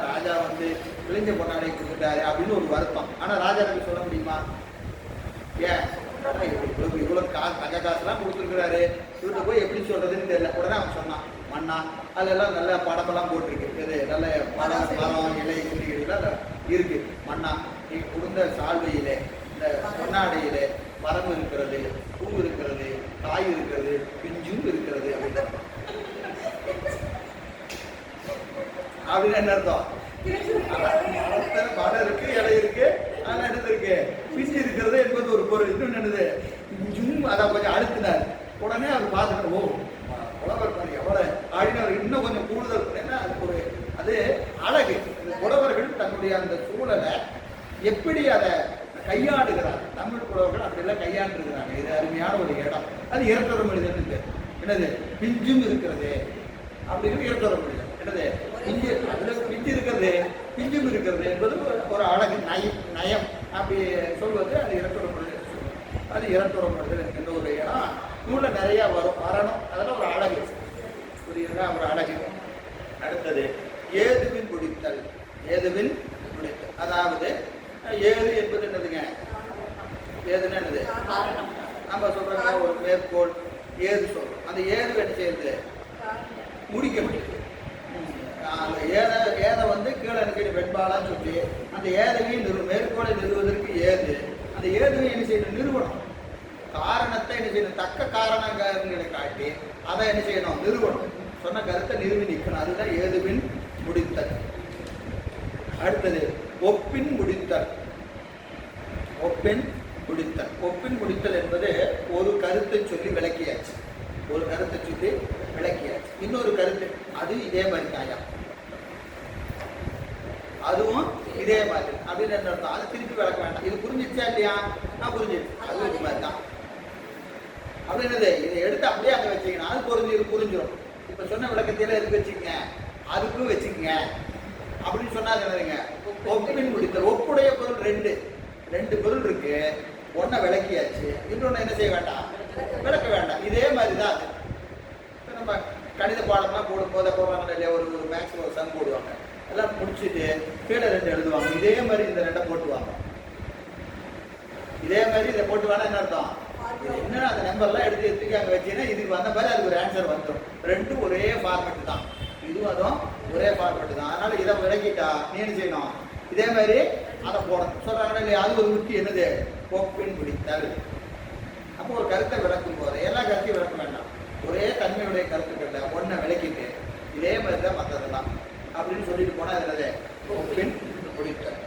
ராஜா வந்து கிழிஞ்ச பொன்னாடை கொடுத்துட்டாரு அப்படின்னு ஒரு வருத்தம். ஆனால் ராஜாவுக்கு சொல்ல முடியுமா? ஏன் இவ்வளோ தங்க காசுலாம் கொடுத்துருக்கிறாரு, இவர்கிட்ட போய் எப்படி சொல்றதுன்னு தெரியல. உடனே அவன் சொன்னான், மண்ணா அதெல்லாம் நல்ல படமெல்லாம் போட்டிருக்கு, இது நல்ல மரம் இலை செடிகள்லாம் இருக்கு. மண்ணா நீ கொடுத்த சால்வையிலே இந்த பொன்னாடையிலே மரம் இருக்கிறது, பூ இருக்கிறது, காய் இருக்கிறது, பிஞ்சும் இருக்கிறது அப்படின்னு. அப்படின்னு என்ன அர்த்தம்? மரம் இருக்கு, இலை இருக்கு, அதெல்லாம் என்னது இருக்கு, பிஞ்சு இருக்கிறது என்பது ஒரு பொருள். இன்னும் என்னது, பிஞ்சும் அதை கொஞ்சம் அழுத்தினார். உடனே அவர் பார்த்துட்டு, ஓ புலவர் பாரு எவ்வளவு அப்படின்னு அவர் இன்னும் கொஞ்சம் கூடுதல். ஏன்னா அது ஒரு அது அழகு. புலவர்கள் தன்னுடைய அந்த சூழலை எப்படி அதை கையாளுகிறார். தமிழ் புலவர்கள் அப்படியெல்லாம் கையாண்டுருக்கிறாங்க. இது அருமையான ஒரு இடம். அது இரட்டொரு மனிதனுக்கு என்னது, பிஞ்சும் இருக்கிறது அப்படின்னு இரட்டொரு மனிதன் என்னது, பிஞ்சு அதுல பிஞ்சு இருக்கிறது, பிஞ்சும் இருக்கிறது என்பது ஒரு அழகு நயம் அப்படி சொல்வது. அது இரட்டொரு மனிதன் சொல்லுவது. அது இரட்டொரு மனிதன் என்கின்ற ஒரு இடம் நூலில் நிறைய வரணும். அதெல்லாம் ஒரு அழகு, புரியுதா, ஒரு அழகு. அடுத்தது ஏதுவின் முடித்தல். ஏதுவின் முடித்தல் அதாவது ஏது என்பது என்னதுங்க, ஏதுன்னு என்னது, நம்ம சொல்றாங்க ஒரு மேற்கோள் ஏது சொல்றோம். அந்த ஏது என்ன செய்யுது, முடிக்க முடியுது. ஏதை வந்து கீழே இருக்கிற வெண்பாலான்னு சொல்லி அந்த ஏதையும் மேற்கோளை நிறுவதற்கு ஏது. அந்த ஏதுவை என்ன செய்யணும், நிறுவனம். காரணத்தை என்ன செய்யணும், தக்க காரணங்களை காட்டி அதை என்ன செய்யணும், நிறுவனம். சொன்ன கருத்தை நிறுவி நிற்கணும். அதுதான் ஏதுவின் முடித்தல். அடுத்தது ஒப்பின் முடித்தல். ஒப்பின் முடித்தல். ஒப்பின் முடித்தல் என்பது ஒரு கருத்தை சொல்லி விளக்கியாச்சு. ஒரு கருத்தை சொல்லி விளக்கியாச்சு. இன்னொரு கருத்து அது இதே மாதிரி தாயா, அதுவும் இதே மாதிரி அப்படின்னு என்ன அர்த்தம், அது திருப்பி விளக்க வேண்டாம். இது புரிஞ்சிச்சா இல்லையா? நான் புரிஞ்சிச்சு, அது இது மாதிரி தான் அப்படின்னது. இதை எடுத்து அப்படியே அங்கே வச்சுக்கணும், அது புரிஞ்சிடும். இப்போ சொன்ன விளக்கத்தையெல்லாம் எதுக்கு வச்சுக்கங்க, அதுக்கும் வச்சுக்கங்க அப்படின்னு சொன்னாங்க. என்னதுங்க ஒப்பின் முடித்தல். ஒப்புடைய பொருள் ரெண்டு பொருள் இருக்கு. ஒன்றை விளக்கியாச்சு, இன்னொன்று என்ன செய்ய வேண்டாம், விளக்க வேண்டாம். இதே மாதிரி தான் அது. நம்ம கணித பாடம்லாம் போடும்போது போடுவாங்க இல்லையா, ஒரு மேக்ஸ் ஒரு சம் போடுவாங்க, எல்லாம் முடிச்சுட்டு கீழே 2 எழுதுவாங்க. இதே மாதிரி இந்த 2 போட்டுவாங்க. இதே மாதிரி இதை போட்டுவானா என்ன அர்த்தம், என்ன அந்த நம்பர்லாம் எடுத்து அங்கே வச்சீங்கன்னா இதுக்கு வந்த மாதிரி அதுக்கு ஒரு ஆன்சர் வந்துடும். ரெண்டும் ஒரே ஃபார்மெட் தான், இதுவும் அதுவும் ஒரே ஃபார்மெட் தான். அதனால இதை விளக்கிட்டா நீ என்ன செய்யணும், இதே மாதிரி அதை போடணும் சொல்றாங்க இல்லையா. அது ஒரு முக்கியம் என்னது, ஒப்பின் முடித்தல். அப்போ ஒரு கருத்தை விளக்கும் போது எல்லா கருத்தையும் விளக்க வேண்டாம், ஒரே தன்மையுடைய கருத்துக்கள் ஒன்றை விளக்கிட்டு இதே மாதிரி தான் மற்றதெல்லாம் அப்படின்னு சொல்லிட்டு போனா என்னது, ஒப்பின் முடித்தல்.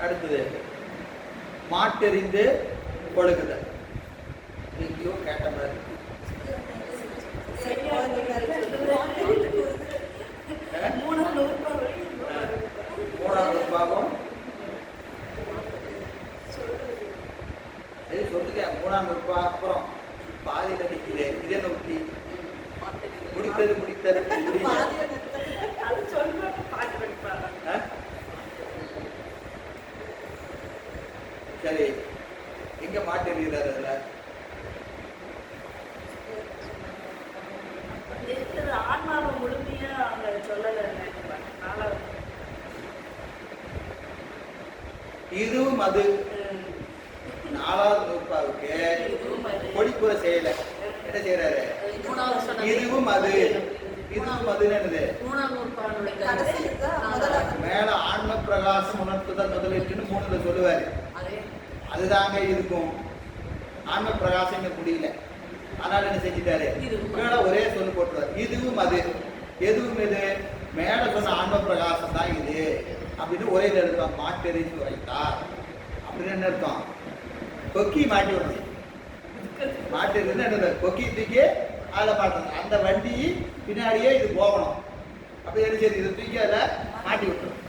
அடுத்தது மாட்டெறிந்து கொழுகுதல். எங்கேயோ கேட்ட மாதிரி மூணாவது பாகம் சொல்லுங்க. மூணாவது அப்புறம் பாதியில நிற்குது. இதே நோக்கி முடித்தது சரி. எங்க மாட்டேறாரு அதுல ஆன்மாவை முழுமையா அவங்க சொல்லல. இதுவும் அது 4வது நூற்பாவுக்கு பொடிப்புற செய்யல. என்ன செய்யறாரு, இதுவும் அது. இதுவும் அதுன்னு என்னது, மேல ஆன்ம பிரகாசம் உணர்த்துதல் முதலீட்டுன்னு 3ல சொல்லுவாரு. அதுதாங்க இருக்கும். ஆன்ம பிரகாசம் முடியல, அதனால என்ன செஞ்சுட்டாரு, மேல ஒரே சொல்லு போட்டுருவாரு. இதுவும் அது. எதுவும் எது, மேல சொன்ன ஆன்ம பிரகாசம் தான் இது அப்படின்னு ஒரே எழுதுவாங்க. மாட்டெறிந்து வைத்தார் அப்படின்னு என்ன அர்த்தம், கொக்கி மாட்டி விடணும். மாட்டெறிந்து என்னது, கொக்கி தூக்கி அதில் மாட்டணும். அந்த வண்டி பின்னாடியே இது போகணும். அப்படி என்ன செய்யுது, இதை தூக்கி அதில் மாட்டி விட்டுரும்.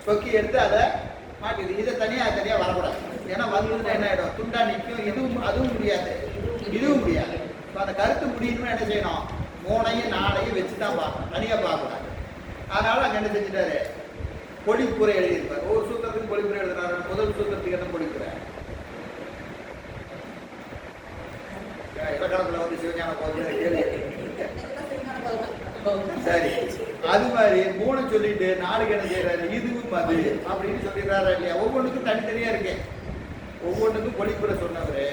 கொக்கி எடுத்து அதை மாட்டிடுது. இதை தனியாக வரக்கூடாது. ஏன்னா வந்ததுன்னா என்ன ஆகிடும், துண்டா நிற்கும். இதுவும் அதுவும் முடியாது, இதுவும் முடியாது. இப்போ அந்த கருத்து முடியணும்னு என்ன செய்யணும், 3ஐயும் 4ஐயும் வச்சு தான் பார்க்கணும், தனியாக பார்க்கக்கூடாது. அதனால அங்கே என்ன செஞ்சுட்டாரு, பொழிப்புரை எழுதியிருப்பார். ஒவ்வொரு சூத்திரத்துக்கு பொழிப்புரை எழுதுறாரு. முதல் சூத்திரத்துக்கு என்ன பொழிப்புரை, இலக்கணத்தில் வந்து சிவஞான போது கேள்வி. சரி, அது மாதிரி 3 சொல்லிட்டு 4க்கு என்ன செய்யறாரு, இதுவும் அது அப்படின்னு சொல்லிடுறாரு இல்லையா. ஒவ்வொன்றுக்கும் தனித்தனியா இருக்கு. ஒவ்வொன்றுக்கும் பொழிப்புரை சொன்னவரு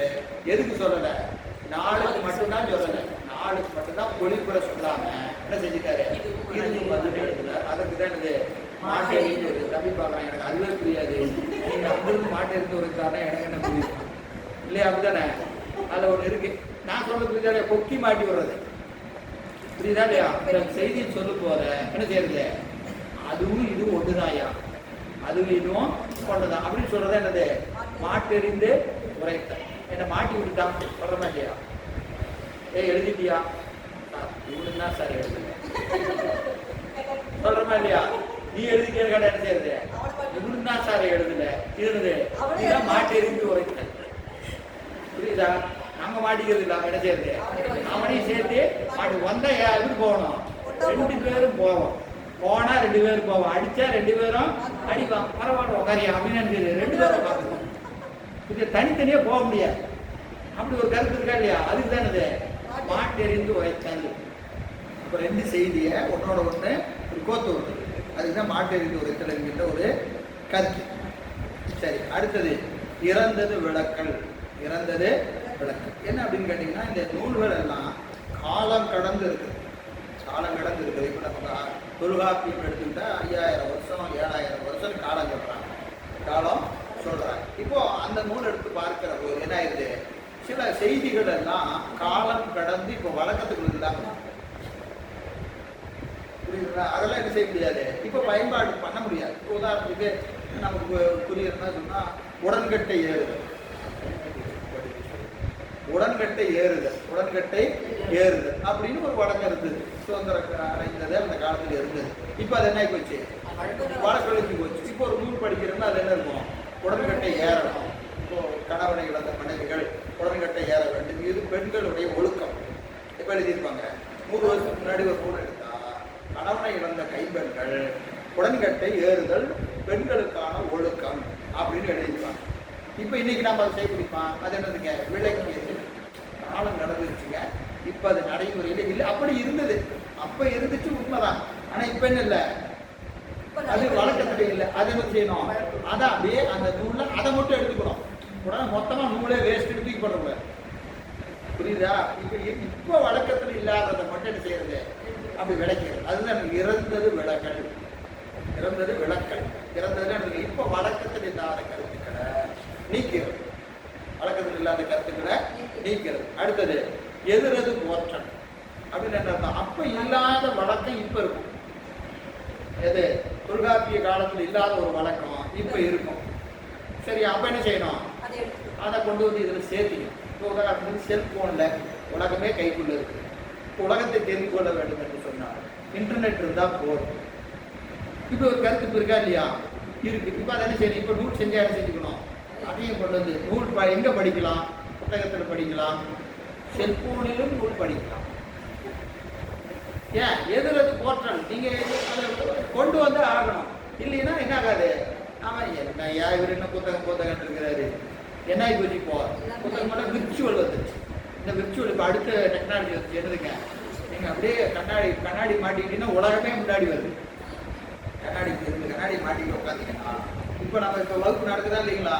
எதுக்கு சொல்லலை, 4க்கு மட்டும்தான் சொல்லலை. 4க்கு மட்டும்தான் பொழிப்புரை சொல்லாம என்ன செஞ்சுட்டாரு, இதுவும் வந்து எழுதுனார். அதற்கு தான் இது மாட்டு எழுதி தம்பி பார்க்கலாம். எனக்கு அதுவே புரியாது. நீங்க அங்கிருந்து மாட்டு எடுத்து ஒரு காரணம் எனக்கு என்ன புரியுது இல்லையா, அப்படித்தானே. அதில் ஒன்று இருக்கு. நான் சொல்ல புரியுதா, கொக்கி மாட்டி விடுறது புரியுதா இல்லையா. செய்தி சொல்லும் போத என்ன செய்யறது, அதுவும் இதுவும் ஒன்றுதாயா, அதுவும் இதுவும் கொண்டதான் அப்படின்னு சொல்றதா என்னது, மாட்டெறிந்து உரைத்த. என்ன மாட்டி விட்டுட்டான் சொல்றமா இல்லையா. எழுதிட்டியா, இவனுக்கு தான் சார் எழுதுல சொல்றமா இல்லையா. நீ எழுதிக்கிற கடை என்ன செய்யறது, இவனுக்கு தான் சார் எழுதுல இருந்தது. இதுதான் மாட்டெறிந்து உரைத்தல். புரியுதா. நாங்க மாட்டிக்கிறது இல்ல, என்ன செய்யறது, அவனையும் சேர்த்து மாட்டி வந்தா எப்படி போகணும், 2 பேரும் போவோம். போனா 2 பேரும் போவோம், அடிச்சா 2 பேரும் அடிப்பான். பரவாயில்ல உட்காரியா அப்படின்னு 2 பேரும் பார்க்கணும். இது தனித்தனியா போக முடியாது. அப்படி ஒரு கருத்து இருக்கா இல்லையா. அதுக்கு தான் இது மாட்டெறிந்து உரைத்தல். இப்போ 2 செய்தியை ஒன்னோட ஒன்று ஒரு கோத்து வருது. அதுக்குதான் மாட்டெறிந்து உரைத்தல் என்கின்ற ஒரு கருத்து. சரி, அடுத்தது இறந்தது விளக்கல். இறந்தது விளக்கு என்ன அப்படின்னு கேட்டீங்கன்னா, இந்த நூல்கள் எல்லாம் காலம் கடந்து இருக்குது. காலம் கடந்து இருக்குது. இப்போ நம்ம தொல்காப்பியம் எடுத்துக்கிட்டா 5000 வருஷம் 7000 வருஷம் காலம் சொல்றாங்க, காலம் சொல்றாங்க. இப்போ அந்த நூல் எடுத்து பார்க்கிற போது என்ன ஆயிடுது, சில செய்திகள் எல்லாம் காலம் கடந்து இப்போ வழக்கத்துக்குள்ள இருந்தாங்க. புரியுதுங்களா. அதெல்லாம் என்ன செய்ய முடியாது, இப்போ பயன்பாடு பண்ண முடியாது. உதாரணத்துக்கு நமக்கு புரியுதுன்னா சொன்னா உடன்கட்டை ஏறுதல். உடன்கட்டை ஏறுதல், உடன்கட்டை ஏறுதல் அப்படின்னு ஒரு வழக்கம் இருந்தது. சுதந்திரம் அடைந்தது அந்த காலத்தில் இருந்தது. இப்போ அது என்ன போச்சு, வழக்கெழுதி போச்சு. இப்போ ஒரு நூல் படிக்கிறதுனா அது என்ன இருக்கும், உடன்கட்டை ஏறணும். இப்போ கணவனை இழந்த மனைவிகள் உடன்கட்டை ஏற வேண்டும். இது பெண்களுடைய ஒழுக்கம். இப்போ எழுதியிருப்பாங்க. 100 வருஷத்துக்கு முன்னாடி ஒரு நூல் எடுத்தா, கணவனை இழந்த கைப்பெண்கள் உடன்கட்டை ஏறுதல் பெண்களுக்கான ஒழுக்கம் அப்படின்னு எழுதியிருப்பாங்க. இப்போ இன்னைக்கு நம்ம அதை செய்யப்பிடிப்பான். அது என்னதுங்க, விளக்கியது. காலம் நடந்துருச்சுங்க. இப்போ அது நடைமுறையில் இல்லை. அப்படி இருந்தது, அப்போ இருந்துச்சு, உண்மைதான். ஆனால் இப்போ என்ன இல்லை, அது வழக்கத்துல இல்லை. அது என்ன செய்யணும், அதை அப்படியே அந்த நூலில் அதை மட்டும் எடுத்துக்கணும். உடனே மொத்தமாக நூலே வேஸ்ட் தூக்கி போடக்கூடாது. புரியுதா. இப்போ வழக்கத்தில் இல்லாததை மட்டும் என்ன செய்யறது, அப்படி விளக்கிறது. அதுதான் இறந்தது விளக்கல். இறந்தது விளக்கல். இறந்ததுன்னு இப்போ வழக்கத்தில் இல்லாத கருத்துக்களை நீக்கிறது. வழக்கத்தில் இல்லாத கருத்துக்களை நீக்கிறது. அடுத்தது எதிரது போற்றல் அப்படின்னு என்ன, அப்ப இல்லாத வழக்கம் இப்ப இருக்கும். எது, தொல்காப்பிய காலத்தில் இல்லாத ஒரு வழக்கம் இப்ப இருக்கும். சரி, அப்ப என்ன செய்யணும், அதை கொண்டு வந்து இதுல சேர்த்திக்கணும். இப்போ உதாரணத்துக்கு செல்போன்ல உலகமே கைக்குள்ள இருக்கு. இப்போ உலகத்தை தெரிந்து கொள்ள வேண்டும் என்று சொன்னால் இன்டர்நெட் இருந்தா போதும். இப்போ ஒரு கருத்து இருக்கா இல்லையா, இருக்கு. இப்போ அதை என்ன செய்யணும், இப்போ நூல் செஞ்சா என்ன செஞ்சுக்கணும், அதையும் கொண்டு வந்து நூல் எங்க படிக்கலாம், புத்தகத்தில் படிக்கலாம், செல்போனிலும் நூல் படிக்கலாம். ஏன், எதிரது போற்றல். நீங்க கொண்டு வந்து ஆகணும். இல்லைன்னா என்ன ஆகாது, அவன் என்ன இவர் என்ன புத்தகம் இருக்கிறாரு, என்ன போச்சு. இப்போ புத்தகம் மட்டும் விர்ச்சுவல் வந்துருச்சு. இந்த விர்ச்சுவல் இப்போ அடுத்த டெக்னாலஜி வந்துச்சு. என்னதுங்க, நீங்க அப்படியே கண்ணாடி மாட்டிக்கிட்டீங்கன்னா உலகமே முன்னாடி வருது. கண்ணாடி மாட்டிட்டு உட்காந்தீங்கன்னா, இப்போ நம்ம இப்போ வகுப்பு நடக்குதா இல்லைங்களா,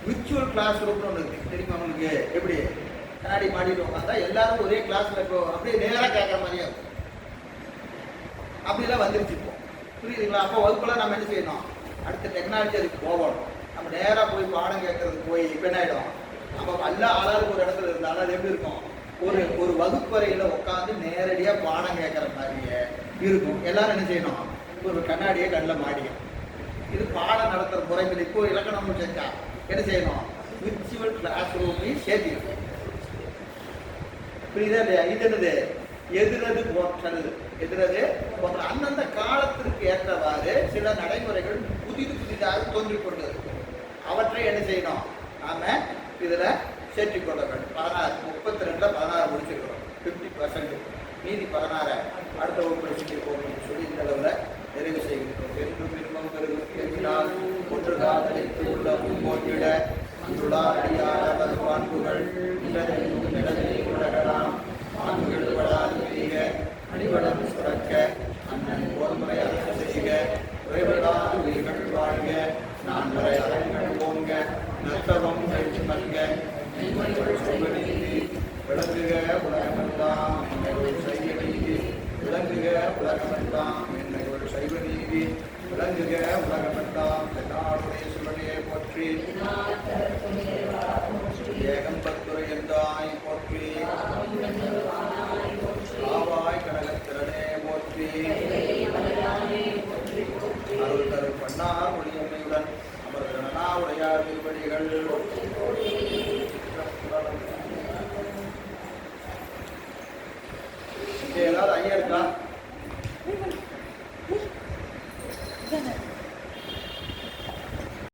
விர்ச்சுவல் கிளாஸ் ரூம்னு ஒன்று இருக்கு, தெரியுமா உங்களுக்கு. எப்படி கண்ணாடி மாட்டிட்டு உட்காந்தா எல்லாரும் ஒரே கிளாஸ்ல இப்போ அப்படியே நேராக கேட்குற மாதிரியே இருக்கும். அப்படிலாம் வந்துருச்சு இப்போ, புரியுதுங்களா. அப்போ வகுப்புல நம்ம என்ன செய்யணும், அடுத்த டெக்னாலஜி அதுக்கு போகணும். நம்ம நேராக போய் பாடம் கேட்கறதுக்கு போய் இப்போ என்ன ஆகிடும், நம்ம எல்லா ஆளாருக்கு ஒரு இடத்துல இருந்தாலும் அது எப்படி இருக்கும், ஒரு வகுப்பறையில் உட்காந்து நேரடியாக பாடம் கேட்குற மாதிரியே இருக்கும். எல்லாரும் என்ன செய்யணும், ஒரு கண்ணாடியை கண்ணில் மாடியும். இது பாடம் நடத்துகிற முறைகள். இப்போ இலக்கணம் செஞ்சா என்ன செய்யணும், விர்ச்சுவல் கிளாஸ் ரூமையும் சேர்த்திக்கணும். புரியுதா இல்லையா. இது என்னது, எதிரது போற்றல். எதிரது போற்றல் அந்தந்த காலத்திற்கு ஏற்றவாறு சில நடைமுறைகள் புதிதாக தோன்றிக் கொண்டது. அவற்றை என்ன செய்யணும்? நாம இதுல சேர்த்துக்கொள்ள வேண்டும். 16 32 16 முடிச்சிருக்கிறோம். 50%. மீதி 16 அடுத்த வகுப்பு செஞ்சு போகணும்னு சொல்லி இந்த அளவில் நிறைவு செய்கின்றோம். என்றும் விரும்பம் பெருகினால் ஒன்று காதலித்து உள்ள போட்டிட அன்றுளாடியாளர் பான்புகள் நிலத்தை உலகலாம் ஆண்கள் படாது பெய்க அடிவடம் சுரக்க அண்ணன் போர்முறை அரசு செய்க உறைவதாது உயிர்கள் வாழ்க நான் வரை அறங்கள் ஓங்க நத்தவம் கழிச்சு மல்க விளங்குக உலகமெல்லாம் என்னைகள் செய்ய நீதி விளங்குக உலகமெல்லாம் என்னைகள் செய்வ நீதி விளங்குக உலகமெல்லாம் எல்லாருடைய சிவனையை போற்றி ஏகம்பத்துறை என்றாய் போற்றி ஆவாய் கடகத்திறனே போற்றி அருள் தரும் பண்ணார் ஒளியம்மையுடன் அமர்கணனா உடையார் திருவடிகள் ஏதாவது ஐயா இருக்கா?